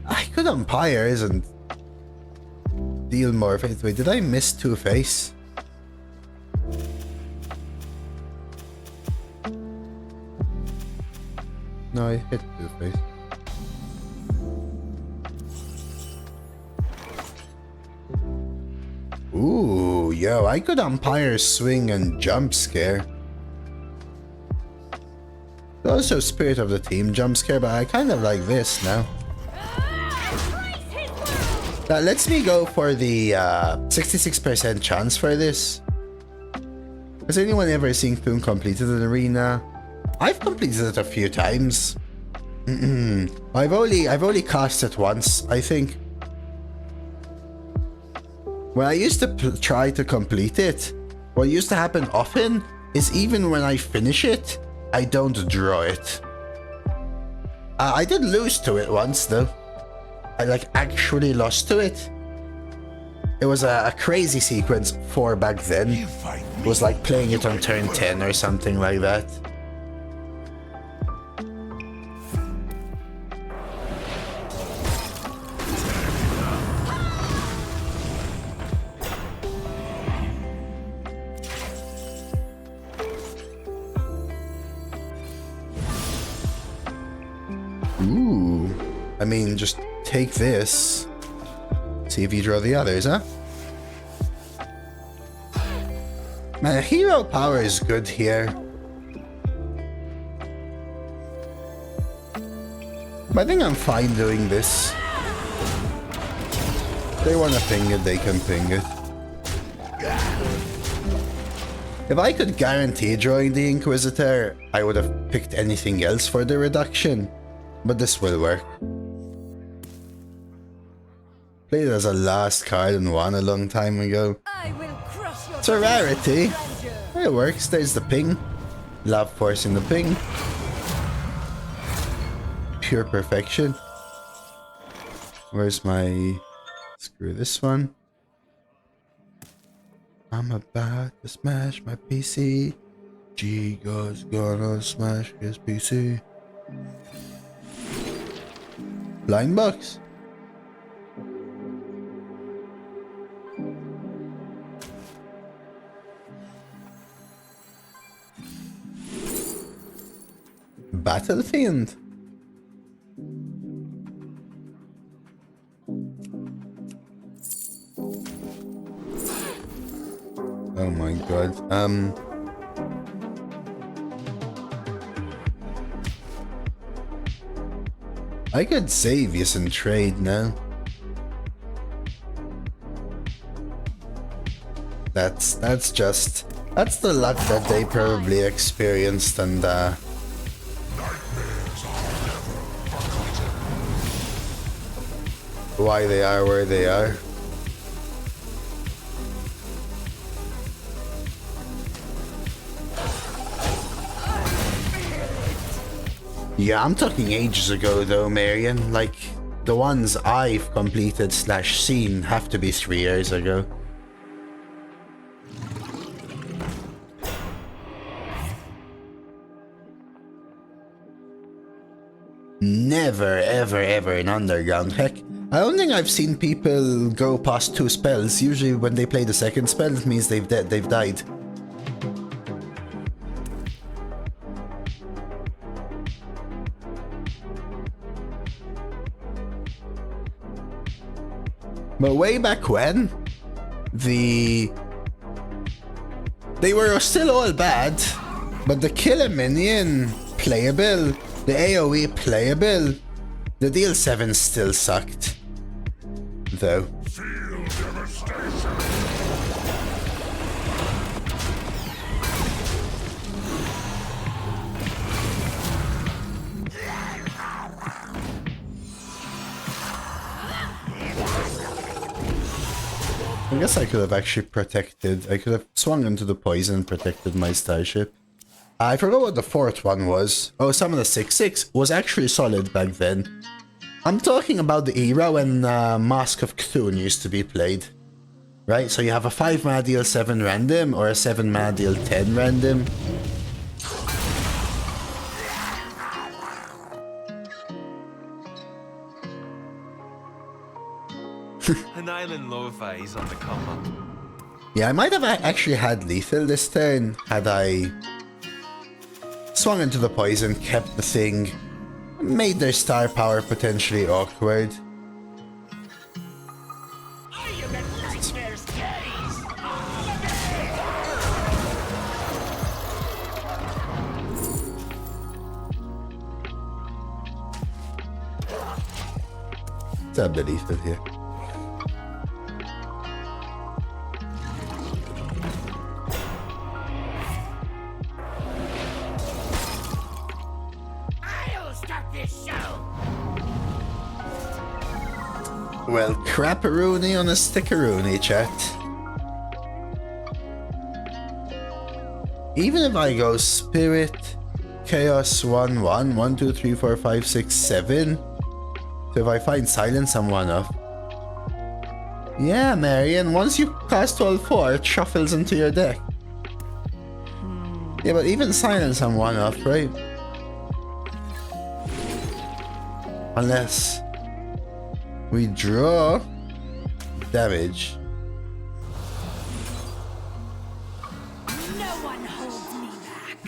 I could umpires and deal more faith. Wait, did I miss Two-Face? No, I hit Two-Face. Ooh, yo, I could umpire, swing, and jump scare. Also Spirit of the Team jump scare, but I kind of like this now. That lets me go for the 66% chance for this. Has anyone ever seen Thune completed an arena? I've completed it a few times. I've only cast it once, I think. When I used to try to complete it, what used to happen often is even when I finish it, I don't draw it. I did lose to it once though. I actually lost to it. It was a crazy sequence for back then. It was like playing it on turn 10 or something like that. Ooh. I mean, just take this. See if you draw the others, huh? Man, hero power is good here. But I think I'm fine doing this. If they want to ping it, they can ping it. If I could guarantee drawing the Inquisitor, I would have picked anything else for the reduction. But this will work. Played as a last card and won a long time ago. I will crush your It's a rarity. treasure. It works. There's the ping. Love forcing the ping. Pure perfection. Where's my... Screw this one. I'm about to smash my PC. Giga's gonna smash his PC. Blind box. Battlefield. Oh my god. I could save you some trade now. That's the luck that they probably experienced, and why they are where they are. Yeah, I'm talking ages ago though, Marion. Like, the ones I've completed / seen have to be 3 years ago. Never, ever in Underground. Heck, I don't think I've seen people go past 2 spells. Usually when they play the second spell, it means they've died. But way back when, they were still all bad, but the killer minion playable, the AoE playable, the deal 7 still sucked, though. Feel devastation. I guess I could have actually protected. I could have swung into the poison and protected my starship. I forgot what the 4th one was. Oh, some of the 6/6 was actually solid back then. I'm talking about the era when Mask of Cthulhu used to be played. Right? So you have a 5-mana deal 7 random or a 7-mana deal 10 random. An island low phase on the come up. Yeah, I might have actually had lethal this turn had I swung into the poison, kept the thing, made their star power potentially awkward. Let's have the lethal here. Well, crapperoonie on a stickeroonie, chat. Even if I go Spirit, Chaos 1/1, 1, 2, 3, 4, 5, 6, 7. So if I find Silence, I'm 1 off. Yeah, Marion, once you cast all 4, it shuffles into your deck. Yeah, but even Silence, I'm 1 off, right? Unless we draw damage. No one holds me back.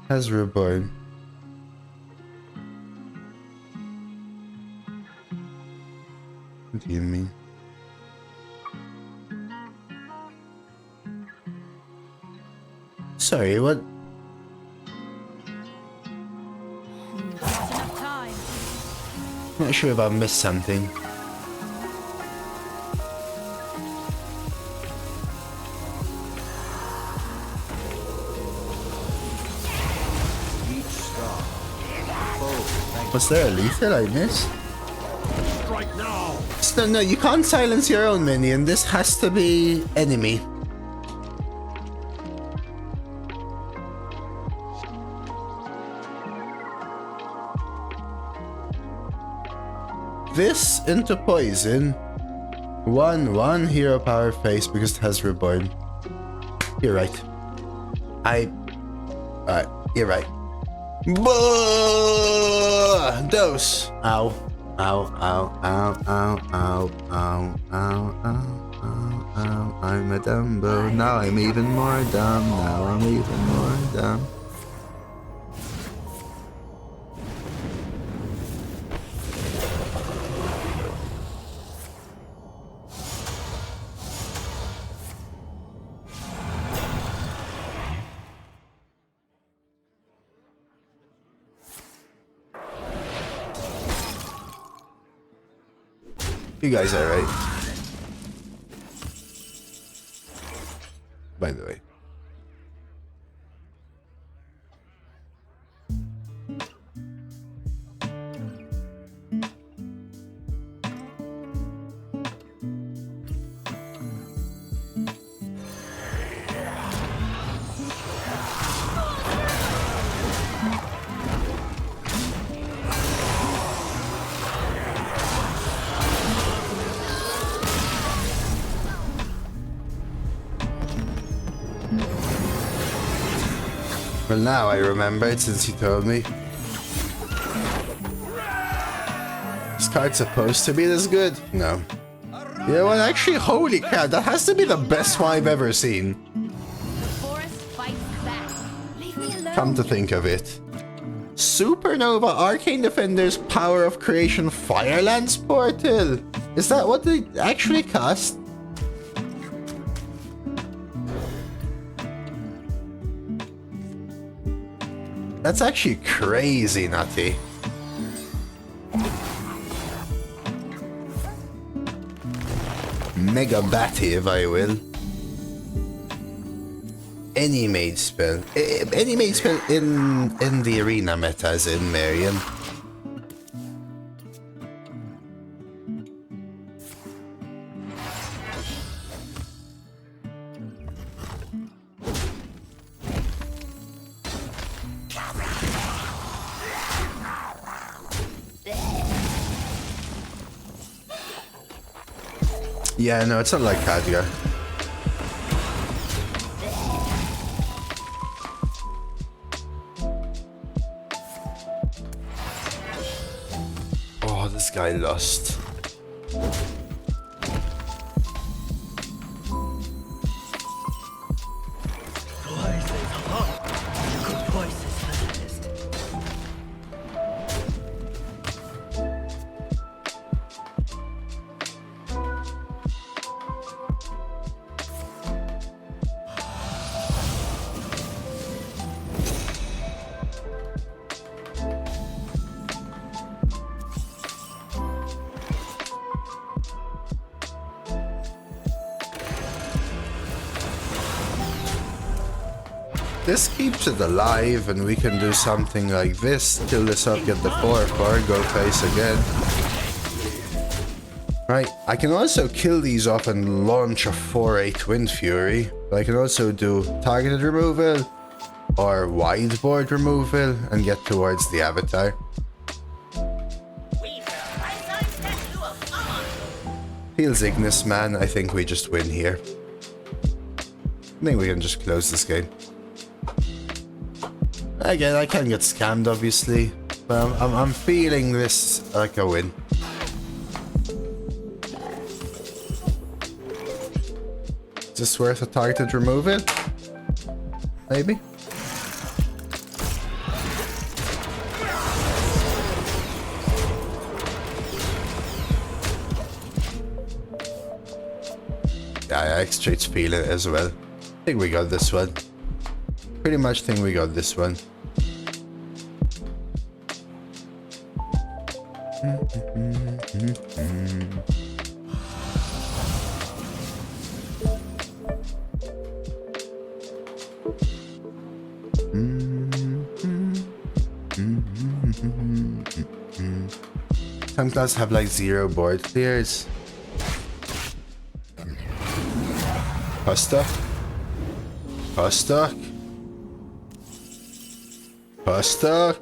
Has Reborn. What do you mean? Sorry, what? Not enough time. Not sure if I missed something. Was there a lethal I missed? Strike now. No, you can't silence your own minion. This has to be enemy. This into poison. 1/1 hero power face because it has reborn. You're right. Alright, you're right. Dose. Ow. Ow, ow, ow, ow, ow, ow, ow, ow, ow. I'm a Dumbo. Now I'm even more dumb. Now I'm even more dumb. You guys are right. By the way. Well, now I remembered since you told me. This card's supposed to be this good? No. Yeah, well, actually, holy crap, that has to be the best one I've ever seen. The forest fights back. Leave me alone. Come to think of it. Supernova Arcane Defender's Power of Creation Firelands Portal. Is that what they actually cost? That's actually crazy nutty. Mega Batty, if I will. Any mage spell. Any mage spell in the arena meta as in Marion. Yeah, no, it's not like Khadgar. Oh, this guy lost. This keeps it alive and we can do something like this. Kill this up, get the 4/4, go face again. Right, I can also kill these off and launch a 4/8 Wind Fury. But I can also do targeted removal or wideboard removal and get towards the avatar. Heals Ignis, man. I think we just win here. I think we can just close this game. Again, I can get scammed, obviously, but I'm feeling this like a win. Is this worth a targeted removal? Maybe? Yeah, I straight feel it as well. I think we got this one. Pretty much think we got this one. Some classes have like 0 board clears. Stuck. Stuck. Stuck.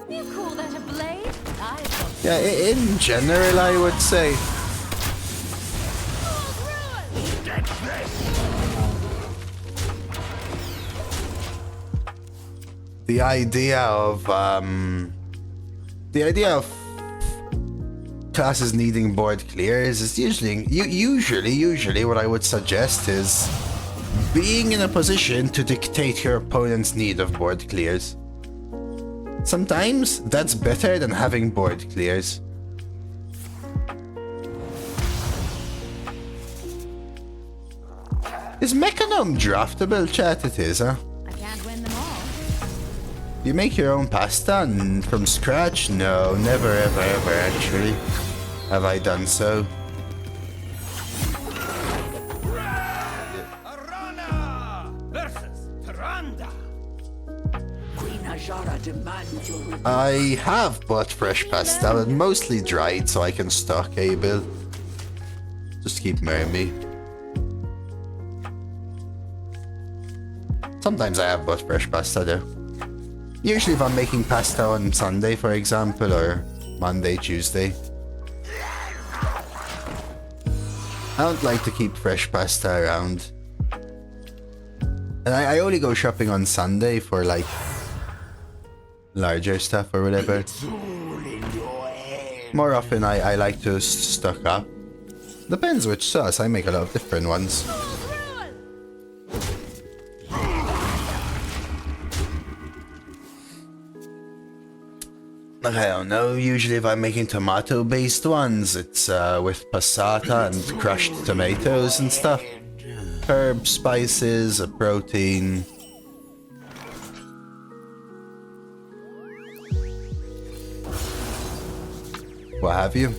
You call that a blade? I thought Yeah, in general, I would say. The idea of classes needing board clears is usually what I would suggest is being in a position to dictate your opponent's need of board clears. Sometimes that's better than having board clears. Is Mechanome draftable, chat? It is, huh? I can't win them all. You make your own pasta from scratch? No, never ever ever actually have I done so. Arana versus Taranda. Queen Ajara demands your I have bought fresh pasta, but mostly dried so I can stock able. Just keep me. Sometimes I have bought fresh pasta though. Usually if I'm making pasta on Sunday, for example, or Monday, Tuesday. I don't like to keep fresh pasta around. And I only go shopping on Sunday for like larger stuff or whatever. More often I like to stock up. Depends which sauce, I make a lot of different ones. Like, I don't know, usually if I'm making tomato-based ones, it's with passata and crushed tomatoes and stuff. Herbs, spices, a protein. What have you.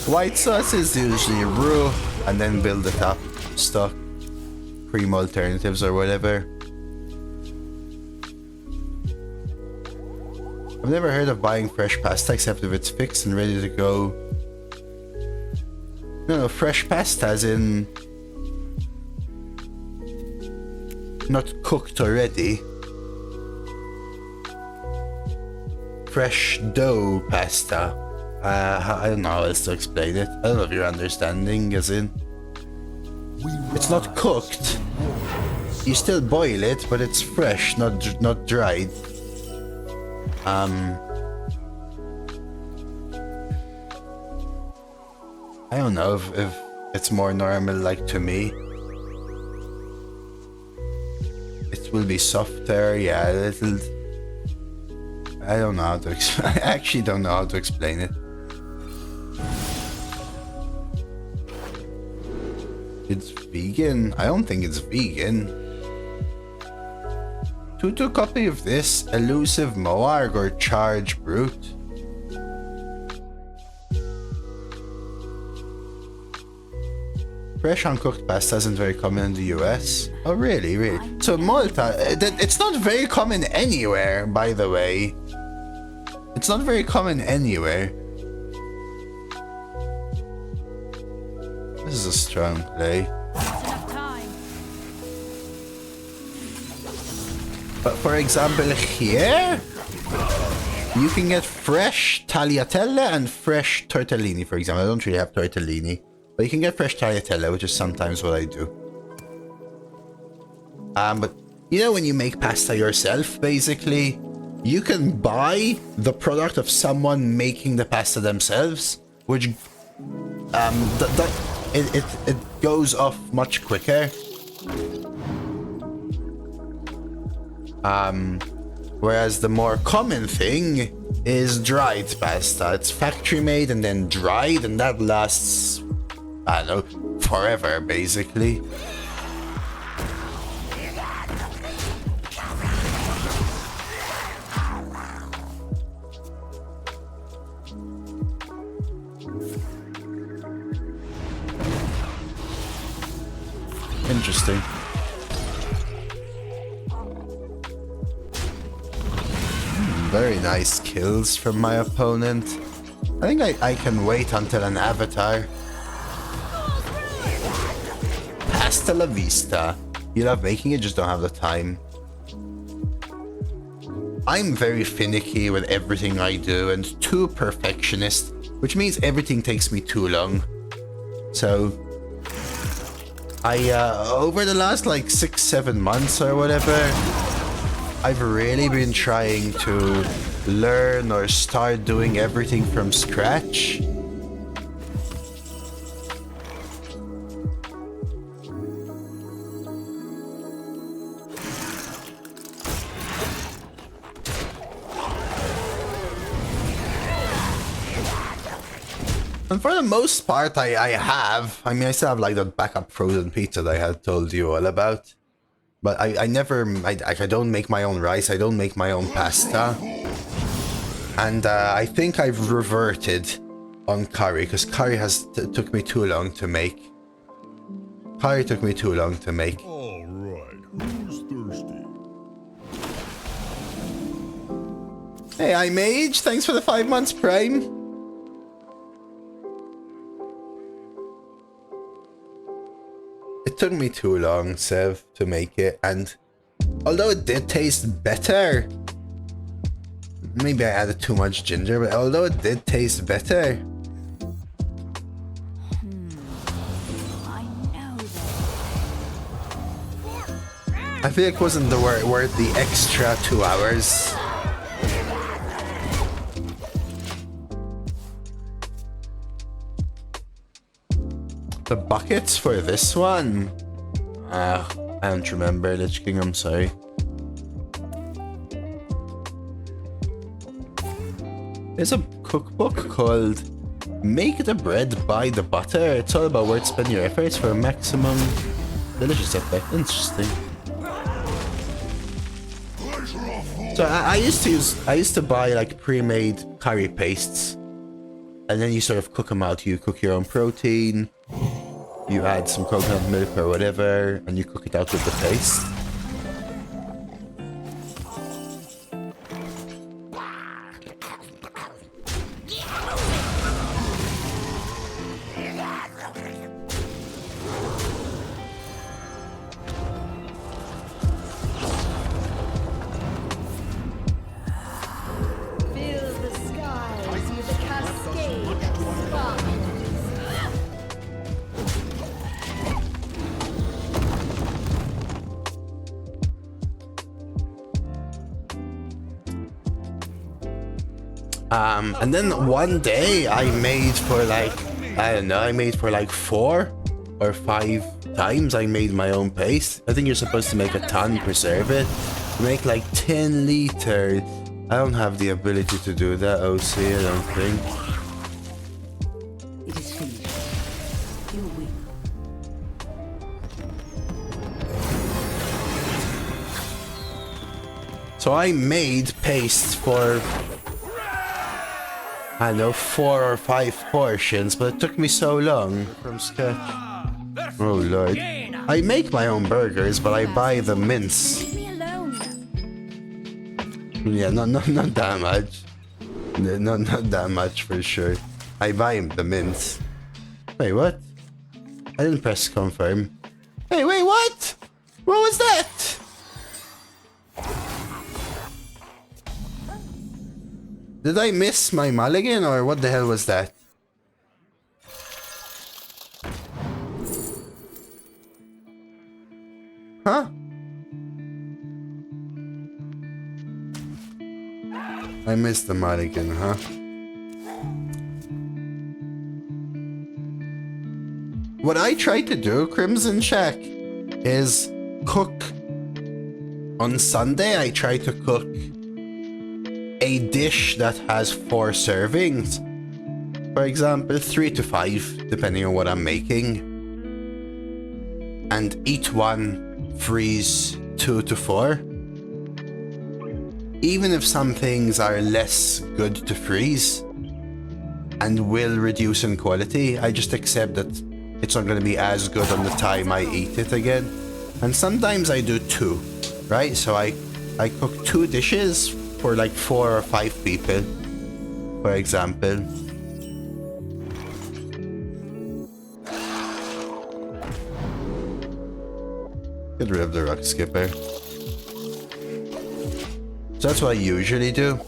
White sauce is usually raw and then build it up, stock, cream alternatives or whatever. I've never heard of buying fresh pasta except if it's fixed and ready to go. No, fresh pasta as in not cooked already. Fresh dough pasta. I don't know how else to explain it. I don't know if you're understanding, as in it's not cooked. You still boil it, but it's fresh, not dried. I don't know if it's more normal, like to me. It will be softer, yeah, a little. I don't know how to I actually don't know how to explain it. It's vegan? I don't think it's vegan. To copy of this, elusive Moarg or Charge Brute. Fresh uncooked pasta isn't very common in the US. Oh really, really? So Malta, it's not very common anywhere, by the way. It's not very common anywhere. This is a strong play. Enough time. But for example here, you can get fresh tagliatelle and fresh tortellini, for example. I don't really have tortellini, but you can get fresh tagliatelle, which is sometimes what I do. But you know when you make pasta yourself, basically, you can buy the product of someone making the pasta themselves, which it goes off much quicker. Whereas the more common thing is dried pasta. It's factory made and then dried, and that lasts, I don't know, forever basically. Interesting. very nice kills from my opponent. I think I can wait until an avatar. Hasta la vista. You love making it, just don't have the time. I'm very finicky with everything I do and too perfectionist, which means everything takes me too long. So over the last like 6-7 months or whatever, I've really been trying to learn or start doing everything from scratch. And for the most part, I have. I mean, I still have like that backup frozen pizza that I had told you all about. But I don't make my own rice. I don't make my own pasta. And I think I've reverted on curry, because curry took me too long to make. Curry took me too long to make. All right, who's thirsty? Hey, I'm Mage. Thanks for the 5 months Prime. It took me too long, Sev, to make it, and although it did taste better, maybe I added too much ginger, but although it did taste better, I know I feel like it wasn't worth the extra 2 hours. The buckets for this one? I don't remember, Lich King, I'm sorry. There's a cookbook called Make the Bread, Buy the Butter. It's all about where to spend your efforts for maximum delicious effect. Interesting. So I used to buy like pre-made curry pastes, and then you sort of cook them out. You cook your own protein, you add some coconut milk or whatever, and you cook it out with the paste. Fill the skies with a cascade of sparkles. And then one day I made for like, I don't know, I made for like 4 or 5 times. I made my own paste. I think you're supposed to make a ton, preserve it. Make like 10 liters. I don't have the ability to do that, OC, I don't think. It is finished. You win. So I made paste for, I don't know, 4 or 5 portions, but it took me so long from scratch. Oh lord. I make my own burgers, but I buy the mince. Leave me alone. Yeah, not that much. Not that much for sure. I buy the mince. Wait, what? I didn't press confirm. Hey, wait, what? What was that? Did I miss my mulligan, or what the hell was that? Huh? I missed the mulligan, huh? What I try to do, Crimson Shack, is cook. On Sunday, I try to cook a dish that has 4 servings. For example, 3 to 5, depending on what I'm making. And each one freeze 2 to 4. Even if some things are less good to freeze and will reduce in quality, I just accept that it's not going to be as good on the time I eat it again. And sometimes I do 2, right? So I cook 2 dishes for like 4 or 5 people, for example. Get rid of the rock skipper. So that's what I usually do.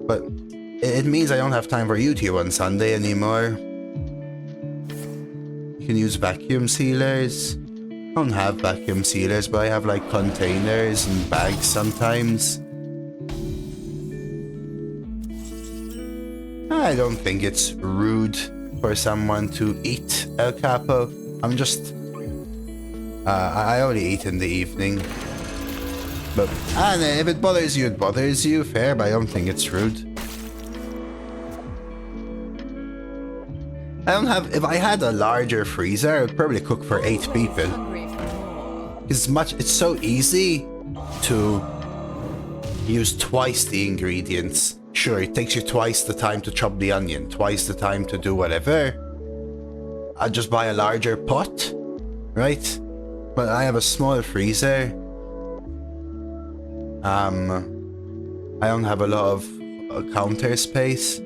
But it means I don't have time for YouTube on Sunday anymore. You can use vacuum sealers. I don't have vacuum sealers, but I have like containers and bags sometimes. I don't think it's rude for someone to eat El Capo. I'm just... I only eat in the evening. But and if it bothers you, it bothers you. Fair, but I don't think it's rude. I don't have... If I had a larger freezer, I would probably cook for 8 people. It's so easy to use twice the ingredients. Sure, it takes you twice the time to chop the onion, twice the time to do whatever. I just buy a larger pot, right? But I have a small freezer. I don't have a lot of counter space.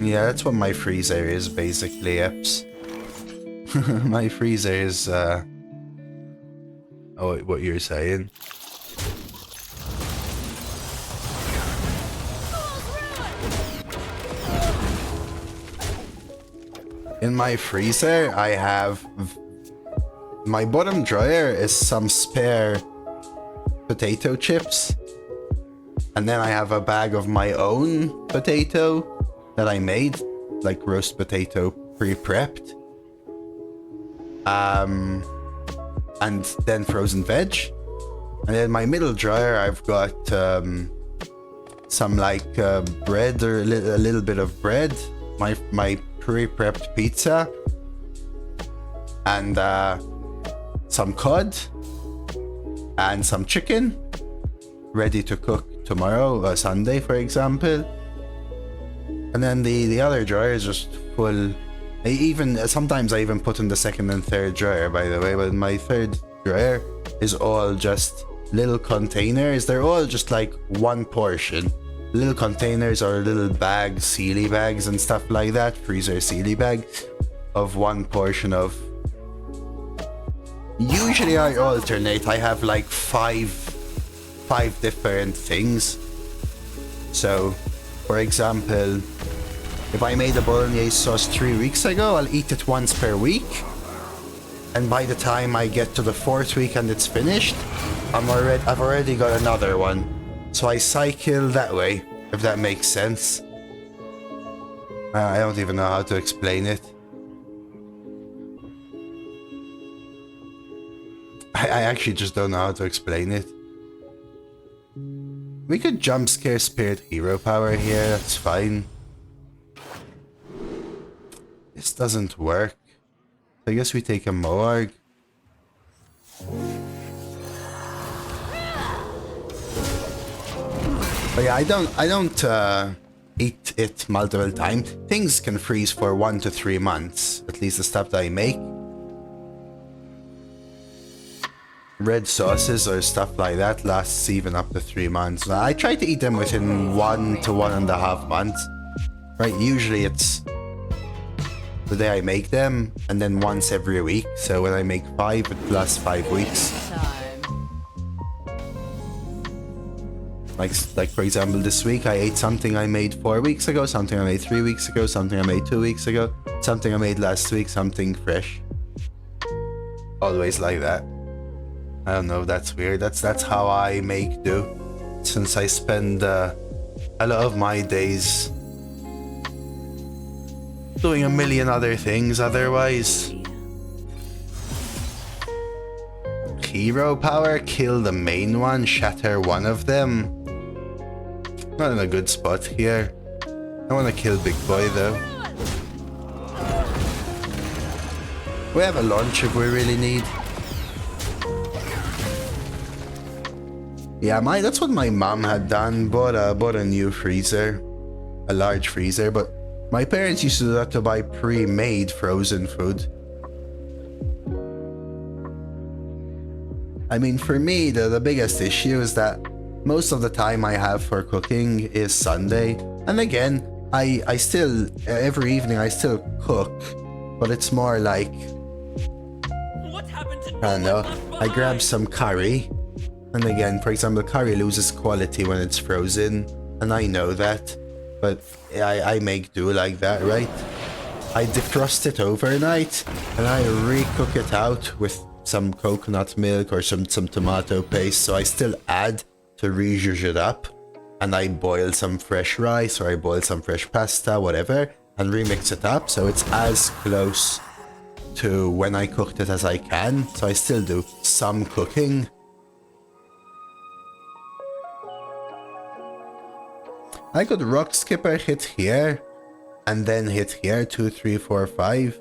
Yeah, that's what my freezer is basically, Eps. My freezer is oh, what you're saying. In my freezer, I have... My bottom drawer is some spare potato chips. And then I have a bag of my own potato that I made, like roast potato pre-prepped. And then frozen veg. And in my middle drawer, I've got some like bread or a little bit of bread. My pre-prepped pizza. And some cod. And some chicken. Ready to cook tomorrow, Sunday, for example. And then the other drawer is just full. Sometimes I even put in the second and third drawer, by the way, but my third drawer is all just little containers. They're all just like one portion. Little containers or little bags, sealy bags and stuff like that, freezer sealy bags of one portion of... Usually I alternate. I have like five different things. So, for example, if I made a bolognese sauce 3 weeks ago, I'll eat it once per week. And by the time I get to the 4th week and it's finished, I've already got another one. So I cycle that way, if that makes sense. I don't even know how to explain it. I actually just don't know how to explain it. We could jump scare spirit hero power here, that's fine. This doesn't work. I guess we take a Moarg. But yeah, I don't eat it multiple times. Things can freeze for 1 to 3 months, at least the stuff that I make. Red sauces or stuff like that lasts even up to 3 months. I try to eat them within 1 to 1.5 months. Right, usually it's the day I make them, and then once every week. So when I make 5, it lasts 5 weeks. Like for example, this week I ate something I made 4 weeks ago, something I made 3 weeks ago, something I made 2 weeks ago, something I made last week, something fresh. Always like that. I don't know, that's weird. That's how I make do. Since I spend a lot of my days doing a million other things otherwise. Hero power, kill the main one, shatter one of them. Not in a good spot here. I want to kill Big Boy though. We have a launch if we really need. Yeah, that's what my mom had done. Bought a new freezer, a large freezer. But my parents used to do that to buy pre-made frozen food. I mean, for me, the biggest issue is that most of the time I have for cooking is Sunday. And again, I still, every evening I still cook, but it's more like, I don't know, I grab some curry. And again, for example, curry loses quality when it's frozen, and I know that, but I make do like that, right? I defrost it overnight, and I re-cook it out with some coconut milk or some tomato paste, so I still add to re-zhuzh it up, and I boil some fresh rice, or I boil some fresh pasta, whatever, and remix it up, so it's as close to when I cooked it as I can, so I still do some cooking. I could rock skipper, hit here, and then hit here, 2, 3, 4, 5.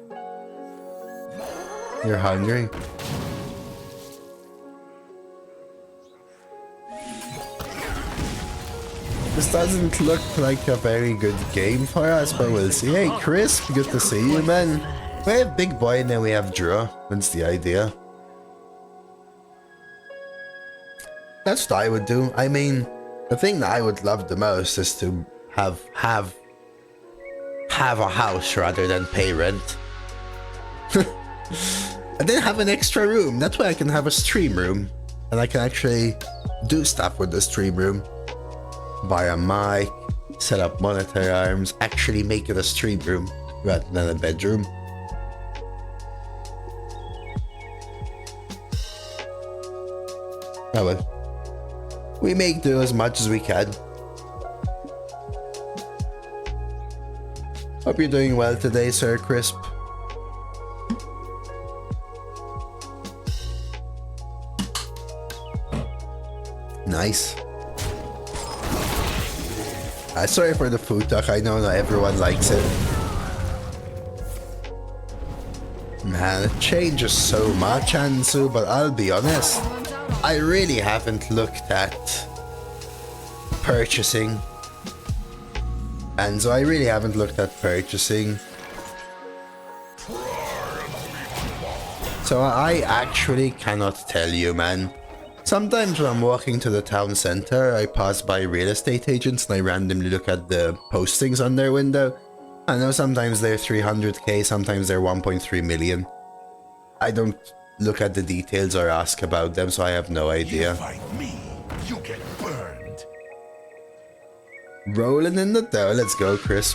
You're hungry. This doesn't look like a very good game for us, but we'll see. Hey, Crisp, good to see you, man. We have Big Boy and then we have Draw. That's the idea. That's what I would do. I mean, the thing that I would love the most is to have a house rather than pay rent. And then have an extra room. That way I can have a stream room. And I can actually do stuff with the stream room. Buy a mic, set up monitor arms, actually make it a stream room rather than a bedroom. Oh well. We make do as much as we can. Hope you're doing well today, Sir Crisp. Nice. Sorry for the food talk, I know not everyone likes it. Man, it changes so much, Anzu, but I'll be honest, I really haven't looked at purchasing. Anzu, I really haven't looked at purchasing. So I actually cannot tell you, man. Sometimes when I'm walking to the town center, I pass by real estate agents and I randomly look at the postings on their window. I know sometimes they're 300k, sometimes they're 1.3 million. I don't look at the details or ask about them, so I have no idea. You fight me, you get burned. Rolling in the dough, let's go, Chris.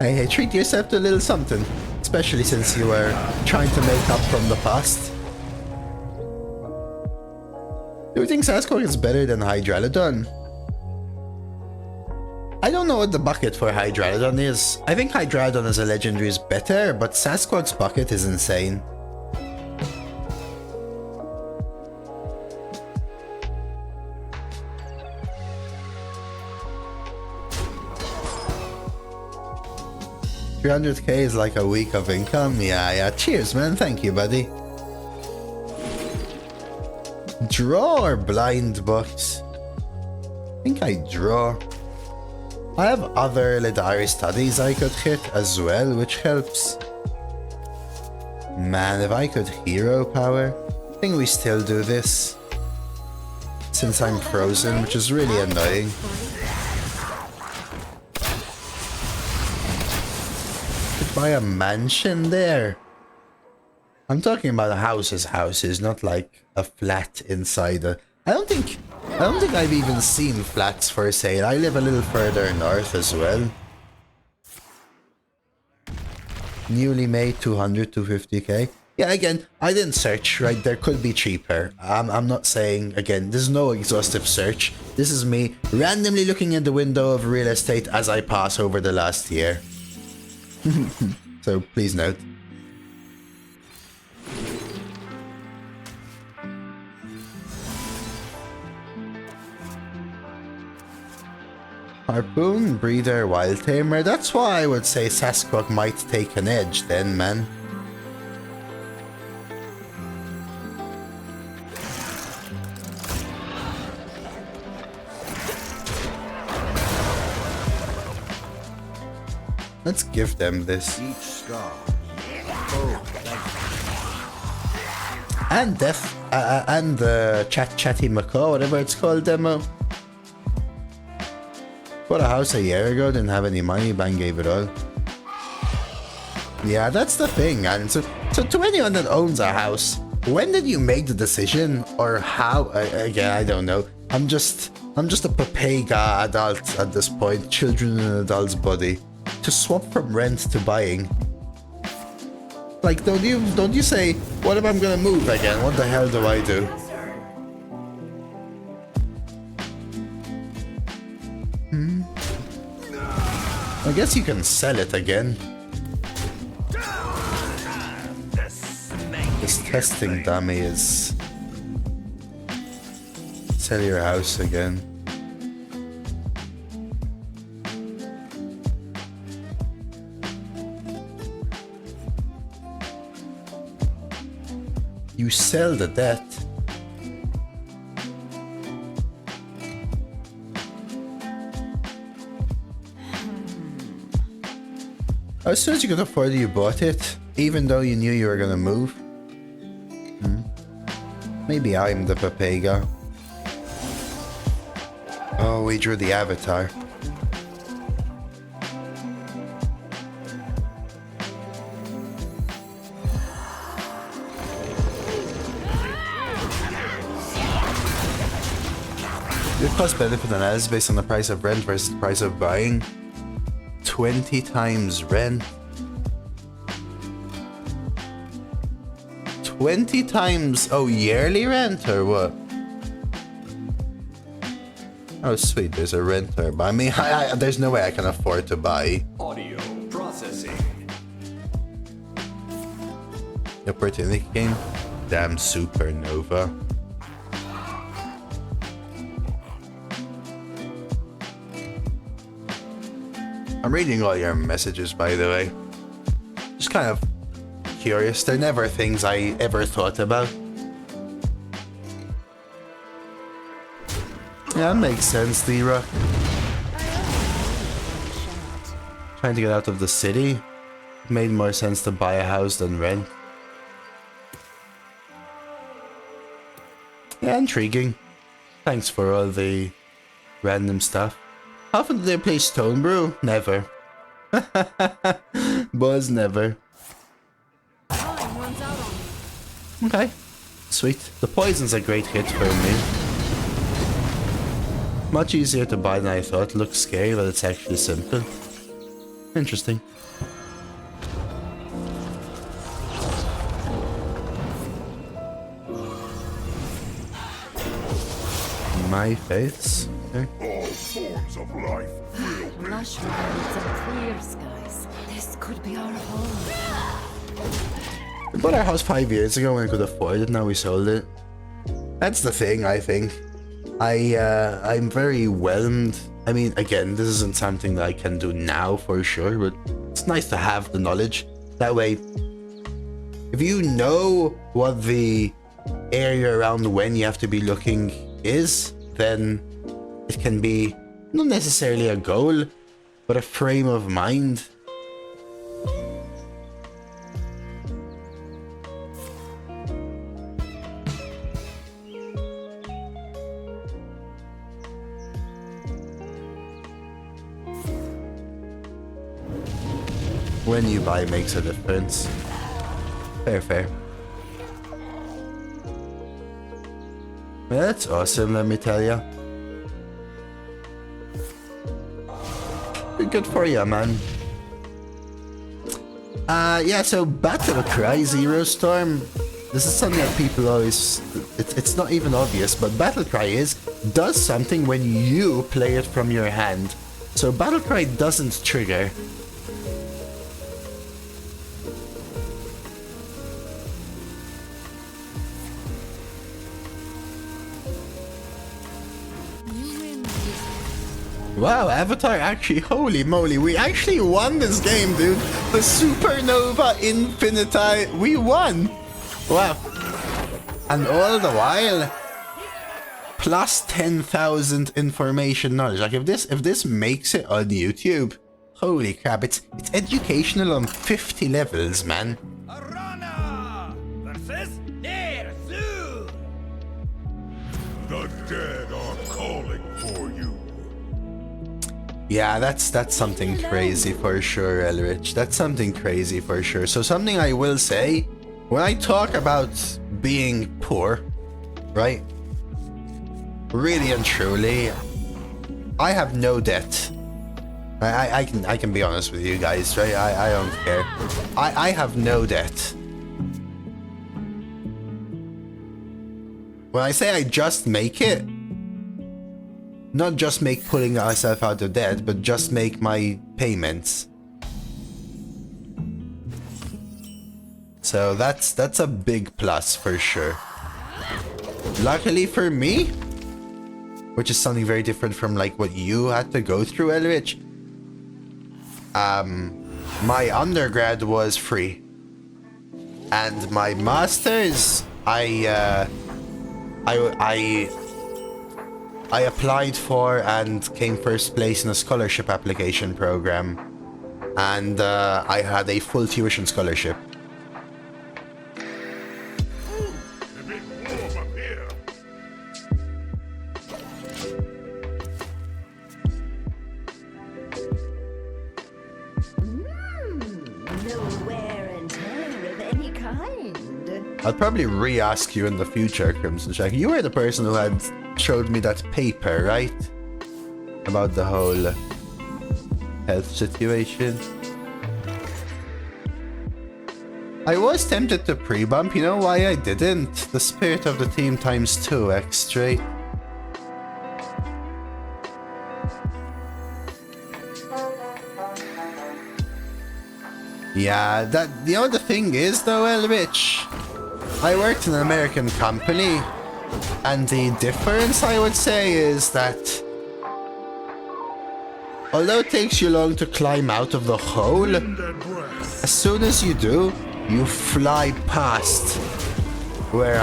Hey, treat yourself to a little something. Especially since you were trying to make up from the past. Do you think Sasquatch is better than Hydralodon? I don't know what the bucket for Hydralodon is. I think Hydralodon as a legendary is better, but Sasquatch's bucket is insane. $300k is like a week of income. Yeah. Cheers, man. Thank you, buddy. Draw or blind books? I think I draw. I have other legendary studies I could hit as well, which helps. Man, if I could hero power, I think we still do this. Since I'm frozen, which is really annoying. Buy a mansion there. I'm talking about houses, not like a flat inside a... I don't think I've even seen flats for sale. I live a little further north as well. Newly made 200, 250k. Yeah, again, I didn't search, right? There could be cheaper. I'm not saying, again, there's no exhaustive search. This is me randomly looking at the window of real estate as I pass over the last year. So please note. Harpoon, Breeder, Wild Tamer. That's why I would say Sasquatch might take an edge then, man. Let's give them this. Each scar. Oh, And Death, and the Chatty Macaw, whatever it's called, demo. Bought a house a year ago, didn't have any money, bang gave it all. Yeah, that's the thing, and so to anyone that owns a house, when did you make the decision, or how? Again, I don't know. I'm just a papega adult at this point, children in an adult's body, to swap from rent to buying. Like, don't you say, what if I'm gonna move again? What the hell do I do? I guess you can sell it again. This testing dummy is... Sell your house again. You sell the debt. As soon as you could afford it, you bought it, even though you knew you were gonna move. Maybe I'm the papega. Oh, we drew the avatar. Your cost benefit analysis based on the price of rent versus the price of buying. 20 times rent. 20 times, oh, yearly rent or what? Oh, sweet, there's a renter. But I mean, there's no way I can afford to buy. Audio processing. Opportunity game. Damn supernova. I'm reading all your messages, by the way. Just kind of curious. They're never things I ever thought about. Yeah, that makes sense, D-Rock. Trying to get out of the city. It made more sense to buy a house than rent. Yeah, intriguing. Thanks for all the random stuff. How often do they play Stonebrew? Never. Buzz never. Time runs out on me. Okay. Sweet. The poison's a great hit for me. Much easier to buy than I thought. Looks scary, but it's actually simple. Interesting. My faiths. Okay. All forms of life will be. Lush fields and clear skies. This could be our home. We bought our house 5 years ago when we could afford it. Now we sold it. That's the thing, I think. I'm very whelmed. I mean, again, this isn't something that I can do now for sure, but it's nice to have the knowledge. That way, if you know what the area around when you have to be looking is, then it can be not necessarily a goal, but a frame of mind. When you buy makes a difference. Fair, fair. Well, that's awesome, let me tell ya. Good for ya, man. Yeah, so Battle Cry Zero Storm. This is something that people always... It's not even obvious, but Battle Cry does something when you play it from your hand. So Battle Cry doesn't trigger. Wow, Avatar actually, holy moly, we actually won this game, dude. The Supernova Infiniti, we won. Wow. And all the while, plus 10,000 information knowledge. Like if this makes it on YouTube, holy crap, it's educational on 50 levels, man. Arana versus The dead are calling for you. Yeah, that's something crazy for sure, Elrich. That's something crazy for sure. So something I will say, when I talk about being poor, right? Really and truly, I have no debt. I can be honest with you guys, right? I don't care. I have no debt. When I say I just make it, not just make pulling myself out of debt, but just make my payments. So that's a big plus for sure. Luckily for me, which is something very different from like what you had to go through, Elrich. My undergrad was free, and my masters, I applied for and came first place in a scholarship application program, and I had a full tuition scholarship. A bit warm up here. No wear and tear of any kind. I'll probably re-ask you in the future, Crimson Shack. You were the person who had showed me that paper, right? About the whole health situation. I was tempted to pre-bump, you know why I didn't? The spirit of the team times 2 extra. Yeah, you know the thing is though, Elrich, I worked in an American company, and the difference I would say is that although it takes you long to climb out of the hole, as soon as you do, you fly past where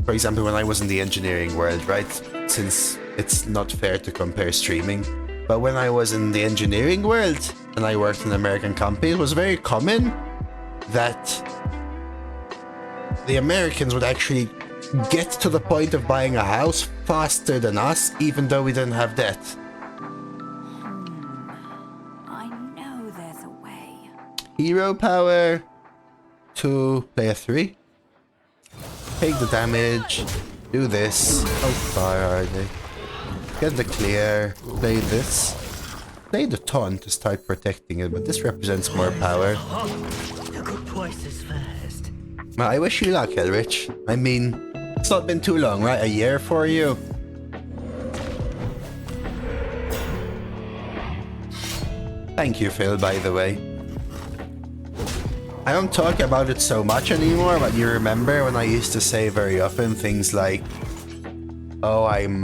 for example, when I was in the engineering world, right? Since it's not fair to compare streaming, but when I was in the engineering world and I worked in an American company, it was very common that the Americans would actually get to the point of buying a house faster than us, even though we didn't have debt. I know there's a way. Hero power to player 3. Take the damage. Do this. How far are they? Get the clear. Play this. Play the taunt to start protecting it, but this represents more power. Well, I wish you luck, Elrich. I mean, it's not been too long, right? A year for you. Thank you, Phil, by the way. I don't talk about it so much anymore, but you remember when I used to say very often things like, oh, I'm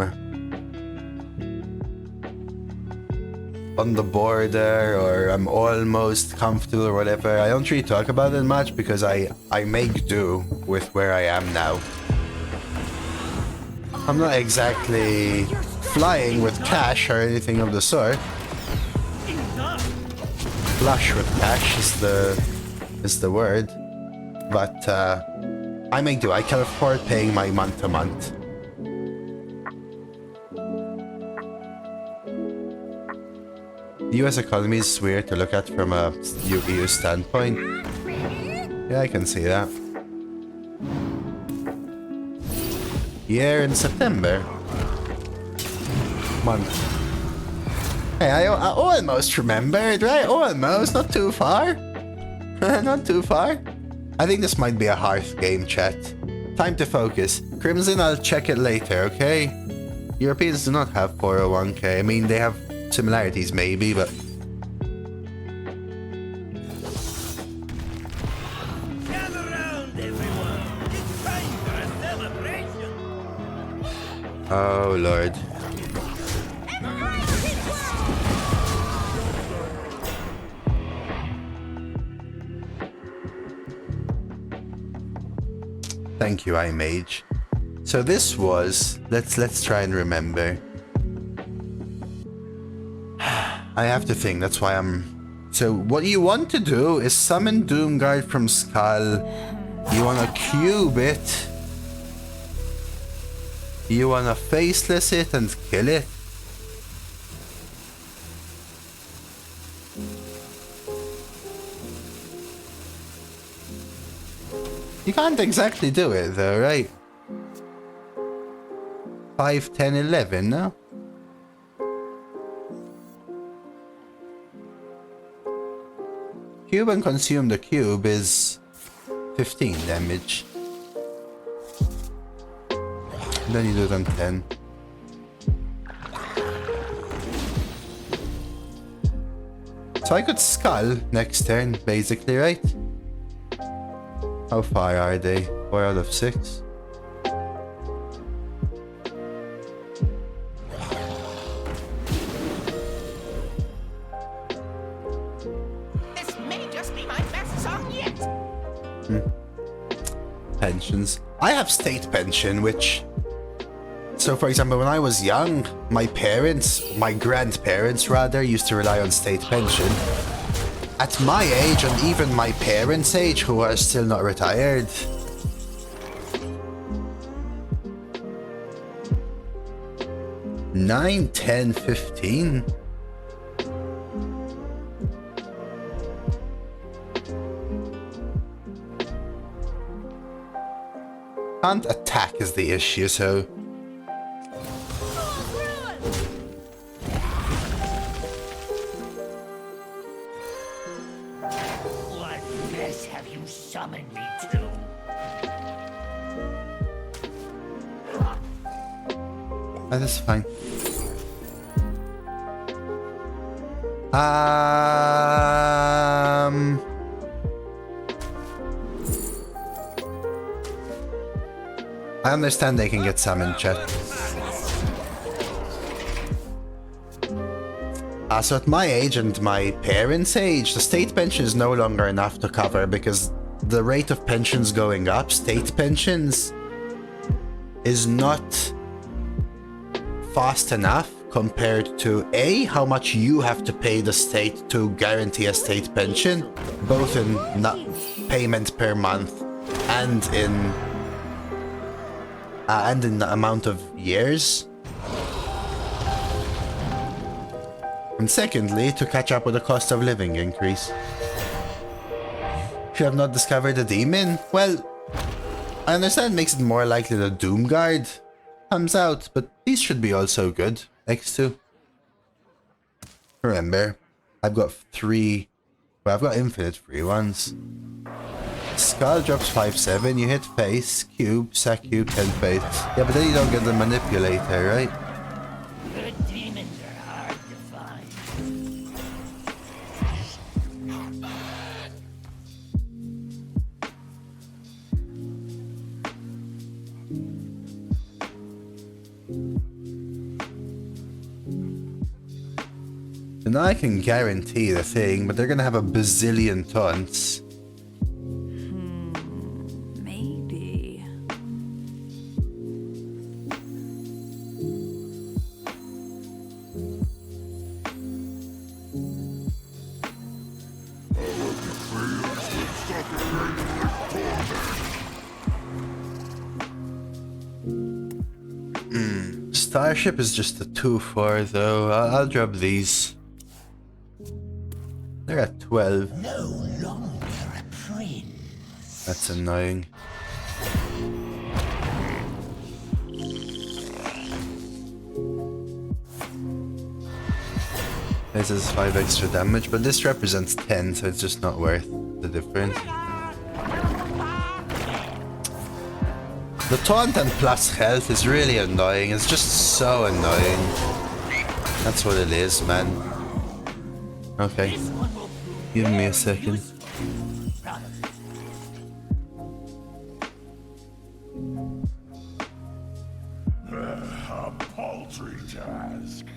on the border, or I'm almost comfortable, or whatever. I don't really talk about it much because I make do with where I am now. I'm not exactly flying with cash or anything of the sort. Flush with cash is the word, but I make do. I can afford paying my month to month. The US economy is weird to look at from a EU standpoint. Yeah, I can see that. Year in September. Month. Hey, I almost remembered, right? Almost, not too far. Not too far. I think this might be a Hearth game, chat. Time to focus. Crimson, I'll check it later, okay? Europeans do not have 401k. I mean, they have similarities maybe, but Gather round, everyone. It's time for a celebration. oh lord. Thank you, iMage. So this was, let's try and remember. I have to think, that's why I'm... So what you want to do is summon Doomguard from Skull. You want to cube it. You wanna faceless it and kill it? You can't exactly do it though, right? 5, 10, 11, no? Cube and consume the cube is 15 damage. And then you do it on 10. So I could skull next turn, basically, right? How far are they? 4 out of 6. This may just be my best song yet. Pensions. I have state pension, which... So for example, when I was young, my grandparents rather, used to rely on state pension. At my age, and even my parents' age, who are still not retired, $9, $10, $15. Can't attack is the issue, so... What mess have you summoned me to? That is fine. I understand they can get summoned, chat. So at my age and my parents' age, the state pension is no longer enough to cover because the rate of pensions going up, state pensions, is not fast enough compared to A, how much you have to pay the state to guarantee a state pension, both in payment per month and in the amount of years. And secondly, to catch up with the cost of living increase. If you have not discovered the demon, well, I understand it makes it more likely the Doom Guard comes out, but these should be also good. X2. Remember, I've got I've got infinite free ones. Skull drops 5/7, you hit face, cube, sack cube, 10 face. Yeah, but then you don't get the manipulator, right? Good demons are hard to find. And now I can guarantee the thing, but they're gonna have a bazillion taunts. Maybe. Starship is just a 2/4 though. I'll drop these. They're at 12. No longer a prince. That's annoying. This is 5 extra damage, but this represents 10, so it's just not worth the difference. The taunt and plus health is really annoying. It's just so annoying. That's what it is, man. Okay. Give me a second. A paltry task.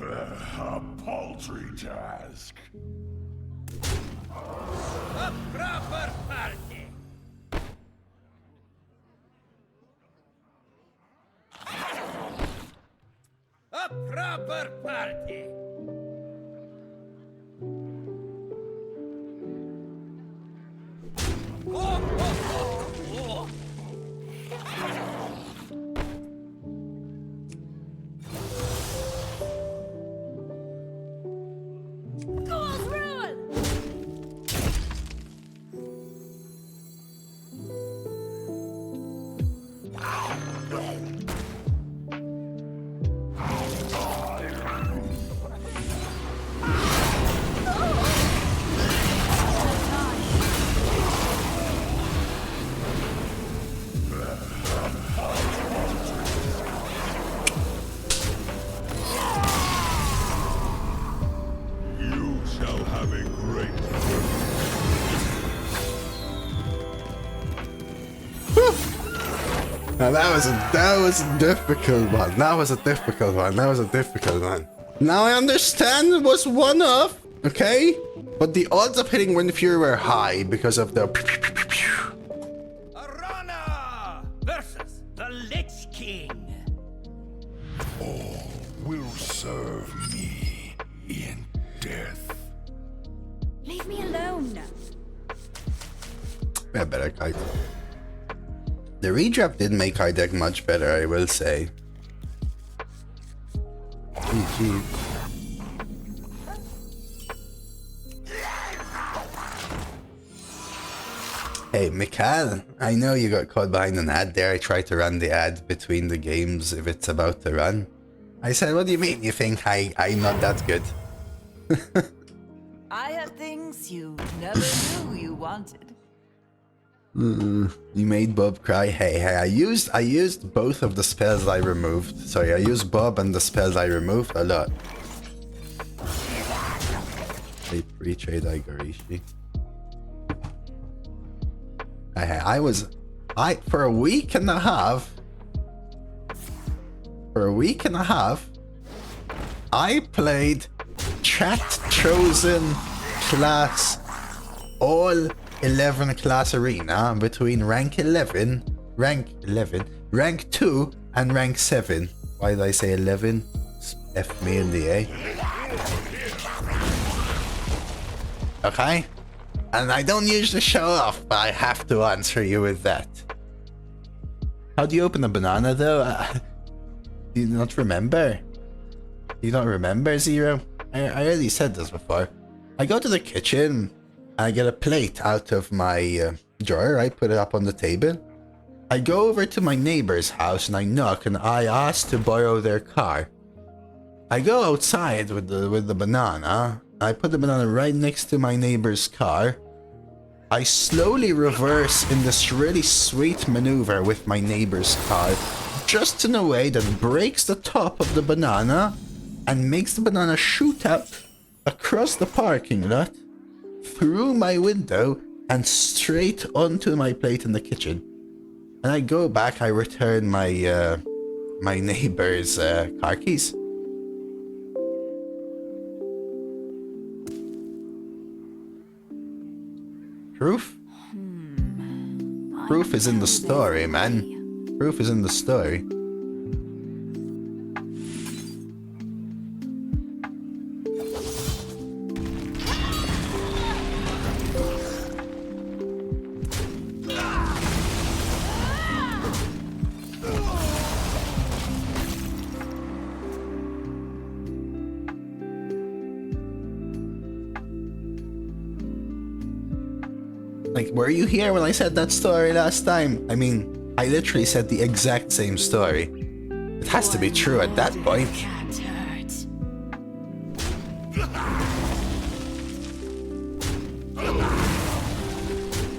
A paltry task. A proper party. A proper party. have a great Now that was a difficult one. That was a difficult one. That was a difficult one. Now I understand it was one off, okay? But the odds of hitting Wind Fury were high because of the. Arana versus the Lich King. all will serve me in death. Leave me alone. Yeah, better card. The redraft did make our deck much better, I will say. GG. Hey, Mikhail, I know you got caught behind an ad there. I tried to run the ad between the games if it's about to run. I said, what do you mean you think I'm not that good? I have things you never knew you wanted. You made Bob cry. Hey, I used both of the spells I removed. Sorry, I used Bob and the spells I removed a lot. They pre-trade Igarishi. For a week and a half. I played chat chosen class all 11 class arena between rank 2 and rank 7. Why did I say 11? F me in the A. Okay? And I don't usually show off, but I have to answer you with that. How do you open a banana though? Do you not remember? You don't remember, Zero? I already said this before. I go to the kitchen, I get a plate out of my drawer, I put it up on the table. I go over to my neighbor's house and I knock and I ask to borrow their car. I go outside with the banana. I put the banana right next to my neighbor's car. I slowly reverse in this really sweet maneuver with my neighbor's car, just in a way that breaks the top of the banana and makes the banana shoot up across the parking lot, through my window, and straight onto my plate in the kitchen. And I go back, I return my my neighbor's car keys. Proof? Proof is in the story, man. Proof is in the story. Like, were you here when I said that story last time? I mean, I literally said the exact same story. It has to be true at that point.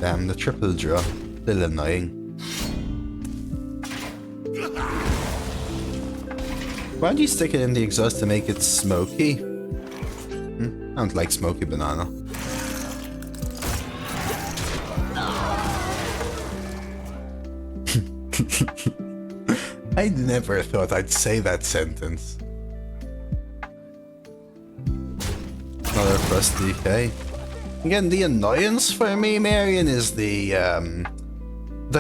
Damn, the triple draw. Still annoying. Why do you stick it in the exhaust to make it smoky? I don't like smoky banana. I never thought I'd say that sentence. Another plus DK. Again, the annoyance for me, Marion, is the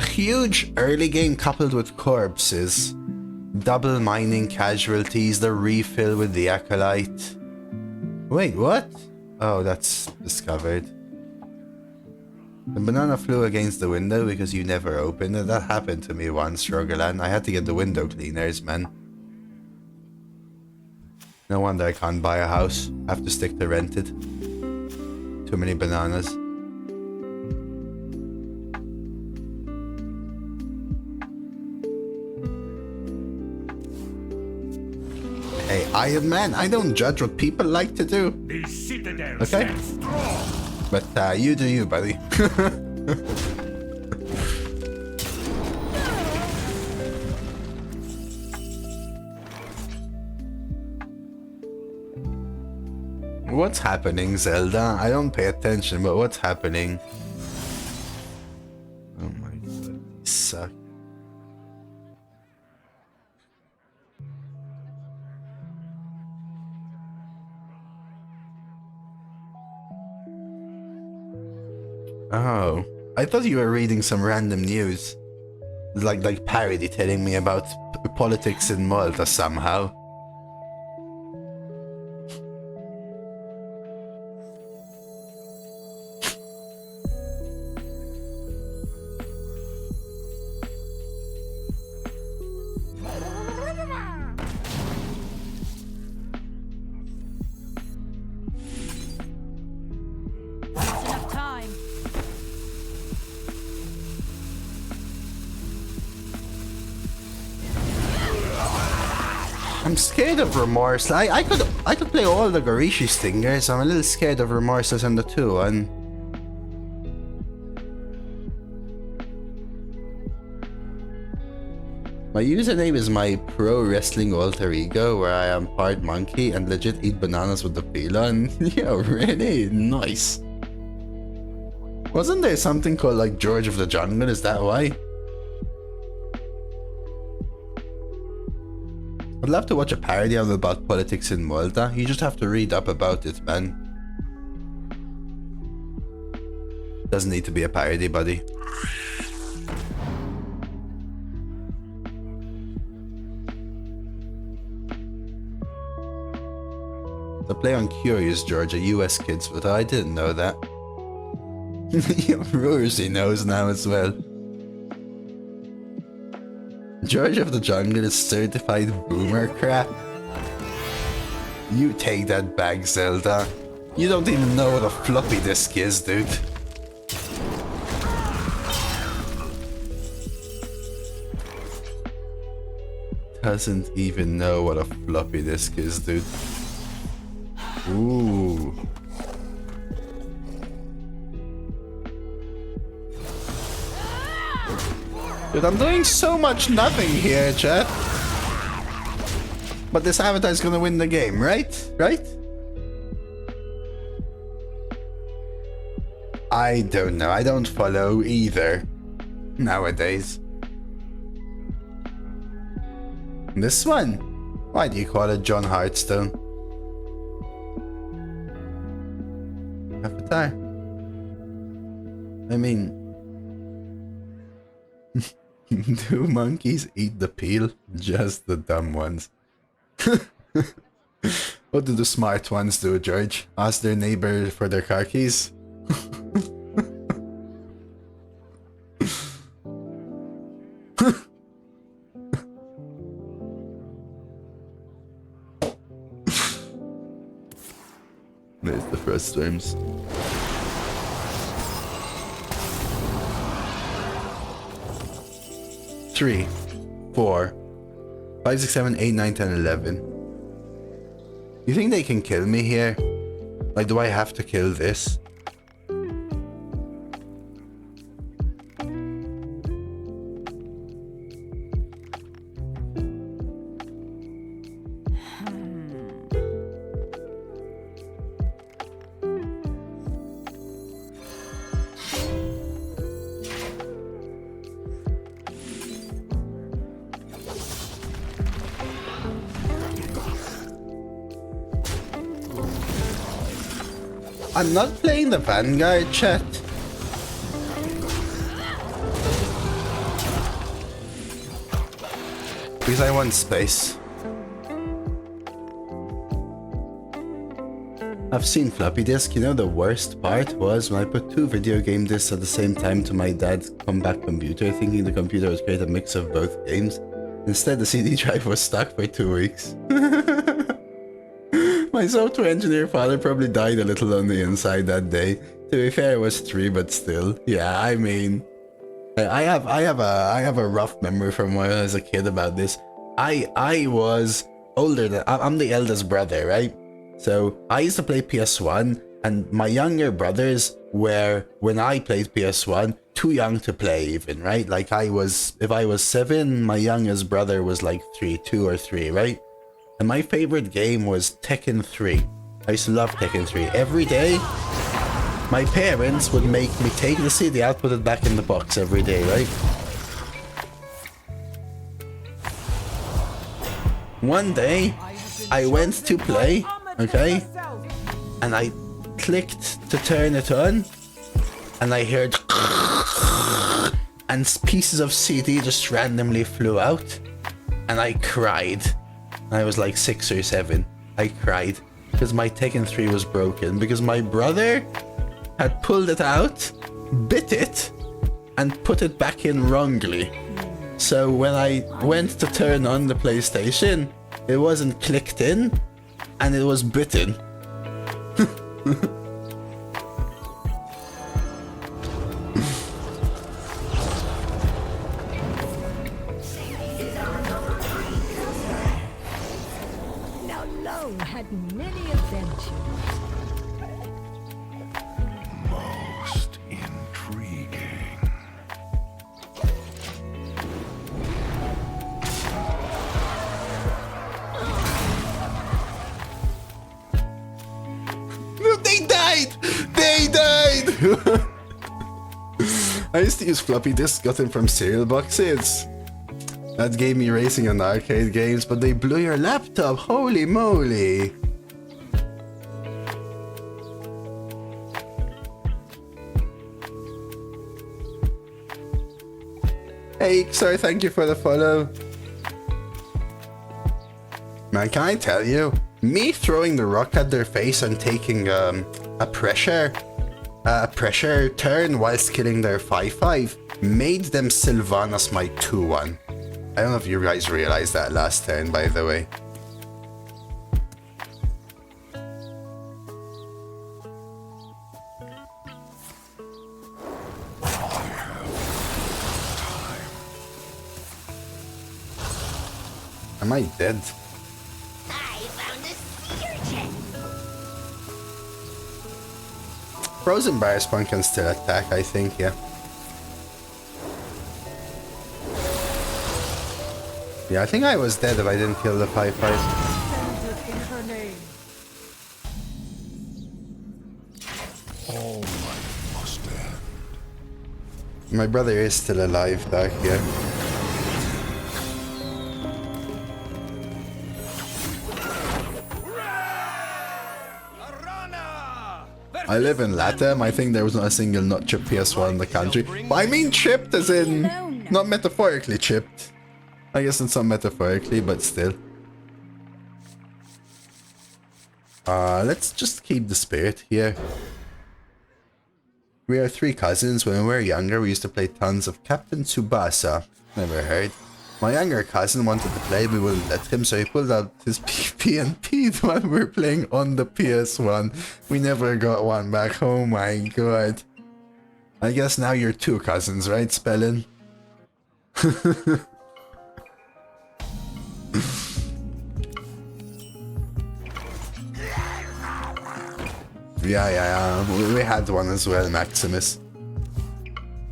huge early game coupled with corpses. Double mining casualties, the refill with the acolyte. Wait, what? Oh, that's discovered. The banana flew against the window because you never opened it. That happened to me once, Rogaland. I had to get the window cleaners, man. No wonder I can't buy a house. I have to stick to rented. Too many bananas. Hey, Iron Man, I don't judge what people like to do. The citadel Okay. stands strong. But you do you, buddy. What's happening, Zelda? I don't pay attention, but what's happening? Oh my god, you suck. Oh, I thought you were reading some random news. Like parody telling me about politics in Malta somehow. Enough time. I'm scared of Remorse. I could play all the Garishi Stingers. I'm a little scared of Remorses on the 2-1. My username is my pro wrestling alter ego, where I am part monkey and legit eat bananas with the peel on. Yeah, really? Nice. Wasn't there something called like George of the Jungle? Is that why? I'd love to watch a parody of about politics in Malta. You just have to read up about it, man. Doesn't need to be a parody, buddy. I play on Curious Georgia, US kids, but I didn't know that. Rosie knows now as well. George of the Jungle is certified boomer crap. You take that back, Zelda. You don't even know what a floppy disk is, dude. Doesn't even know what a floppy disk is, dude. Ooh. Dude, I'm doing so much nothing here, chat. But this avatar is gonna win the game, right? Right? I don't know. I don't follow either nowadays. This one? Why do you call it John Hearthstone? Avatar. I mean... Do monkeys eat the peel? Just the dumb ones. What do the smart ones do, George? Ask their neighbor for their car keys? There's the first storms. Three, 4, 5, 6, 7, 8, 9, 10, 11. You think they can kill me here? Like, do I have to kill this? I'm not playing the Vanguard, chat. Because I want space. I've seen floppy disk. You know, the worst part was when I put 2 video game discs at the same time to my dad's comeback computer, thinking the computer would create a mix of both games. Instead, the CD drive was stuck for 2 weeks. My software engineer father probably died a little on the inside that day. To be fair, it was 3, but still. Yeah, I mean, I have a rough memory from when I was a kid about this. I was older than I'm the eldest brother, right? So I used to play PS1, and my younger brothers were, when I played PS1, too young to play even, right? Like if I was 7, my youngest brother was like 2 or 3, right? And my favorite game was Tekken 3. I used to love Tekken 3. Every day, my parents would make me take the CD out, put it back in the box every day, right? One day, I went to play, okay? And I clicked to turn it on, and I heard and pieces of CD just randomly flew out, and I cried. I was like 6 or 7. I cried because my Tekken 3 was broken, because my brother had pulled it out, bit it, and put it back in wrongly. So when I went to turn on the PlayStation, it wasn't clicked in, and it was bitten. Now Lo had many adventures. Most intriguing. No, they died! They died! I used to use floppy disks gotten from cereal boxes. That gave me racing and arcade games, but they blew your laptop. Holy moly! Hey, sorry, thank you for the follow. Man, can I tell you? Me throwing the rock at their face and taking a pressure turn whilst killing their 5-5 made them Sylvanas my 2-1. I don't know if you guys realized that last turn, by the way. Am I dead? I found a sea urchin. Frozen Bear Spawn can still attack, I think, yeah. Yeah, I think I was dead if I didn't kill the 5-5. All life must end. My brother is still alive, Dark, yeah. I live in Latam. I think there was not a single not chipped PS1 in the country. But I mean chipped as in, not metaphorically chipped. I guess it's not metaphorically, but still. Let's just keep the spirit here. We are 3 cousins. When we were younger, we used to play tons of Captain Tsubasa. Never heard. My younger cousin wanted to play, we wouldn't let him, so he pulled out his PP and P'd while we were playing on the PS1. We never got one back. Oh my god. I guess now you're 2 cousins, right, Spellin? Yeah. We had one as well, Maximus.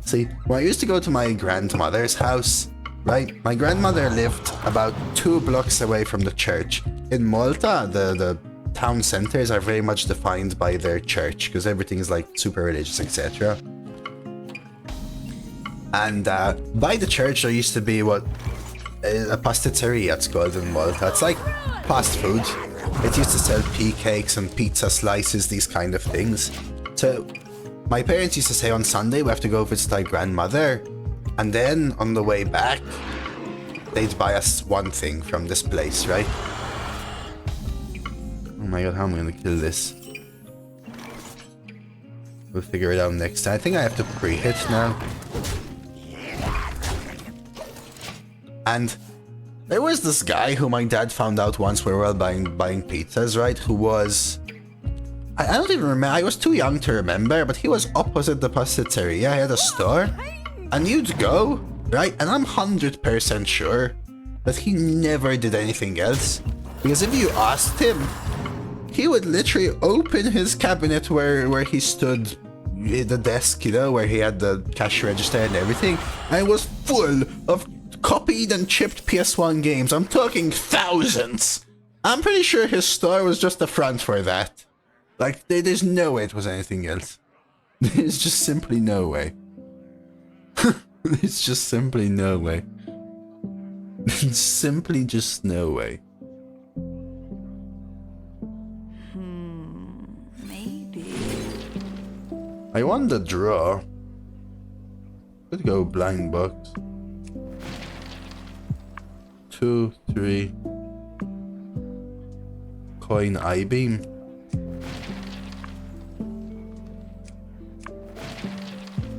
See, when I used to go to my grandmother's house, right? My grandmother lived about 2 blocks away from the church. In Malta, the town centers are very much defined by their church, because everything is like super religious, etc. And by the church there used to be what a pasticceria, it's called in Malta. It's like fast food. It used to sell pea cakes and pizza slices, these kind of things. So my parents used to say on Sunday we have to go visit our grandmother, and then on the way back they'd buy us one thing from this place, right? Oh my god, how am I gonna kill this? We'll figure it out next time. I think I have to pre-hit now. And there was this guy who my dad found out once we were all buying pizzas, right? Who was... I don't even remember. I was too young to remember, but he was opposite the pasticceria. He had a store. And you'd go, right? And I'm 100% sure that he never did anything else. Because if you asked him, he would literally open his cabinet where he stood at the desk, you know, where he had the cash register and everything. And it was full of copied and chipped PS1 games. I'm talking thousands. I'm pretty sure his store was just a front for that. Like, there's no way it was anything else. There's just simply no way. There's just simply no way. Simply just no way. Maybe. I won the draw. Could go blind box. 2, 3. Coin I-beam.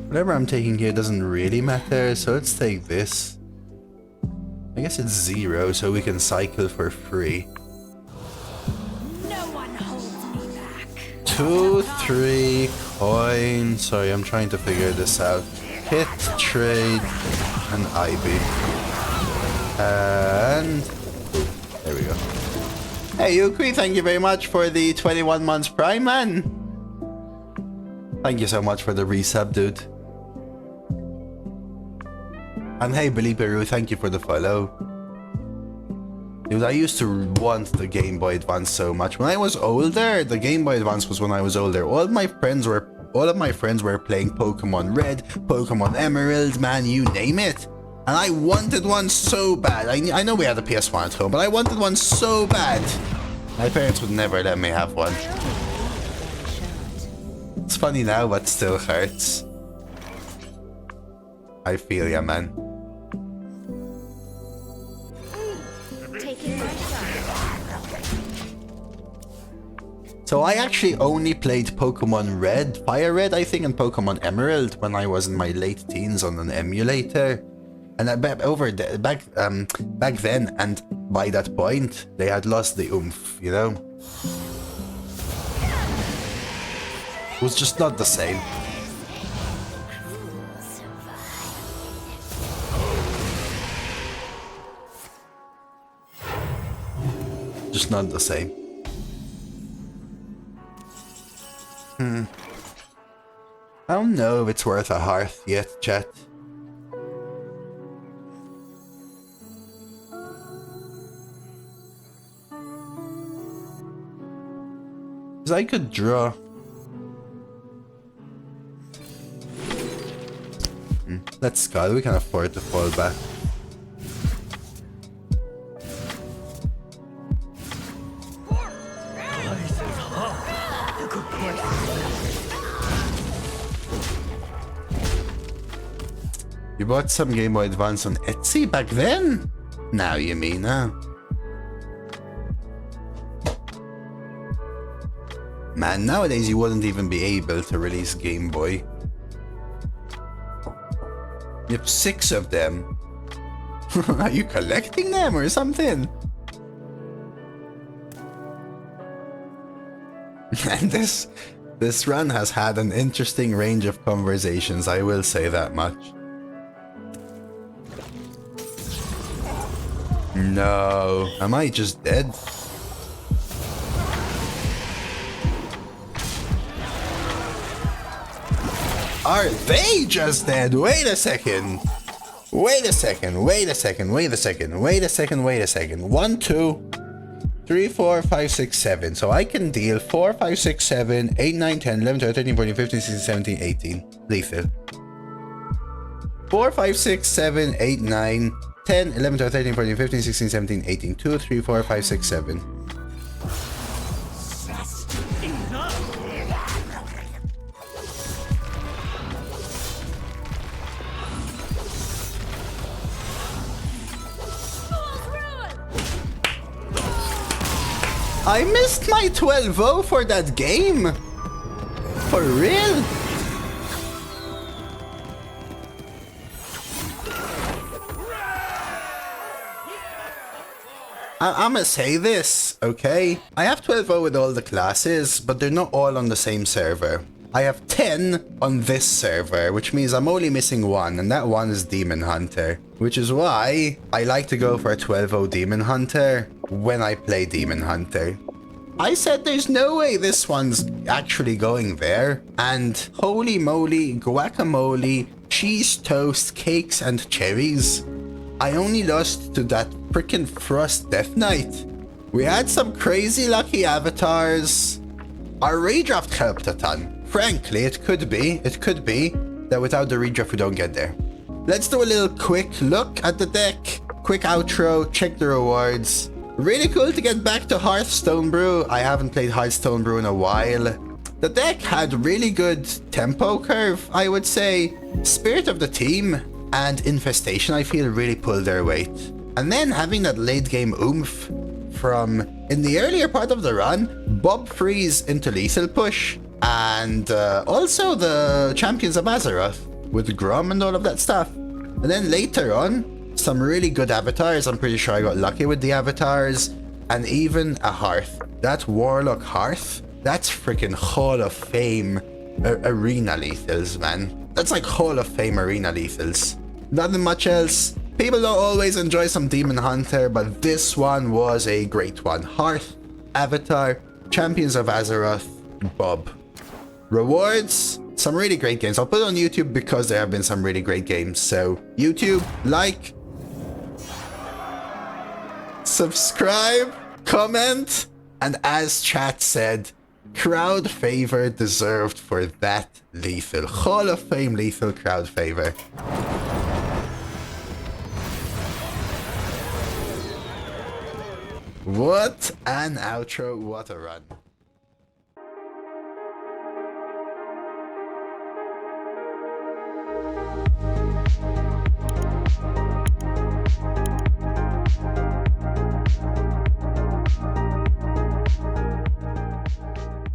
Whatever I'm taking here doesn't really matter, so let's take this. I guess it's 0, so we can cycle for free. No one holds me back. 2, 3, coin. Sorry, I'm trying to figure this out. Hit, trade, and IB. And... there we go. Hey, Yukri, thank you very much for the 21 months Prime, man. Thank you so much for the resub, dude. And hey, Billy Peru, thank you for the follow. Dude, I used to want the Game Boy Advance so much. When I was older, the Game Boy Advance was when I was older. All of my friends were playing Pokemon Red, Pokemon Emerald, man, you name it. And I wanted one so bad. I know we had a PS1 at home, but I wanted one so bad. My parents would never let me have one. It's funny now, but still hurts. I feel ya, man. Taking my shot. So I actually only played Pokemon Red, Fire Red, I think, and Pokemon Emerald when I was in my late teens on an emulator. And back then, and by that point, they had lost the oomph, you know? It was just not the same. Just not the same. I don't know if it's worth a Hearth yet, chat. Because I could draw. Let's go, we can afford to fall back. You bought some Game Boy Advance on Etsy back then? Now you mean, huh? Man, nowadays you wouldn't even be able to release Game Boy. You have 6 of them. Are you collecting them or something? And this run has had an interesting range of conversations, I will say that much. No, am I just dead? Are they just dead? Wait a second. Wait a second. Wait a second. Wait a second. Wait a second. Wait a second. 1, 2, 3, 4, 5, 6, 7. So I can deal 4, 5, 6, 7, 8, 9, 10, 11, 12, 13, 14, 15, 16, 17, 18. Lethal. 4, 5, 6, 7, 8, 9, 10, 11, 12, 13, 14, 15, 16, 17, 18. 2, 3, 4, 5, 6, 7. I missed my 12-0 for that game. For real? I'ma say this, okay? I have 12-0 with all the classes, but they're not all on the same server. I have 10 on this server, which means I'm only missing 1, and that one is Demon Hunter. Which is why I like to go for a 12-0 Demon Hunter when I play Demon Hunter. I said there's no way this one's actually going there, and holy moly, guacamole, cheese toast, cakes and cherries. I only lost to that frickin' Frost Death Knight. We had some crazy lucky avatars. Our redraft helped a ton. Frankly, it could be that without the redraft we don't get there. Let's do a little quick look at the deck. Quick outro, check the rewards. Really cool to get back to Harth Stonebrew. I haven't played Harth Stonebrew in a while. The deck had really good tempo curve, I would say. Spirit of the Team and Infestation, I feel, really pulled their weight. And then having that late game oomph from, in the earlier part of the run, Bob Freeze into Lethal Push. And also the Champions of Azeroth with Grum and all of that stuff. And then later on, some really good avatars. I'm pretty sure I got lucky with the avatars. And even a Hearth. That Warlock Hearth, that's freaking Hall of Fame arena lethals, man. That's like Hall of Fame arena lethals. Nothing much else. People don't always enjoy some Demon Hunter, but this one was a great one. Hearth, Avatar, Champions of Azeroth, Bob. Rewards, some really great games. I'll put it on YouTube because there have been some really great games. So YouTube, like, subscribe, comment, and as chat said, crowd favor deserved for that lethal. Hall of Fame lethal crowd favor. What an outro, what a run.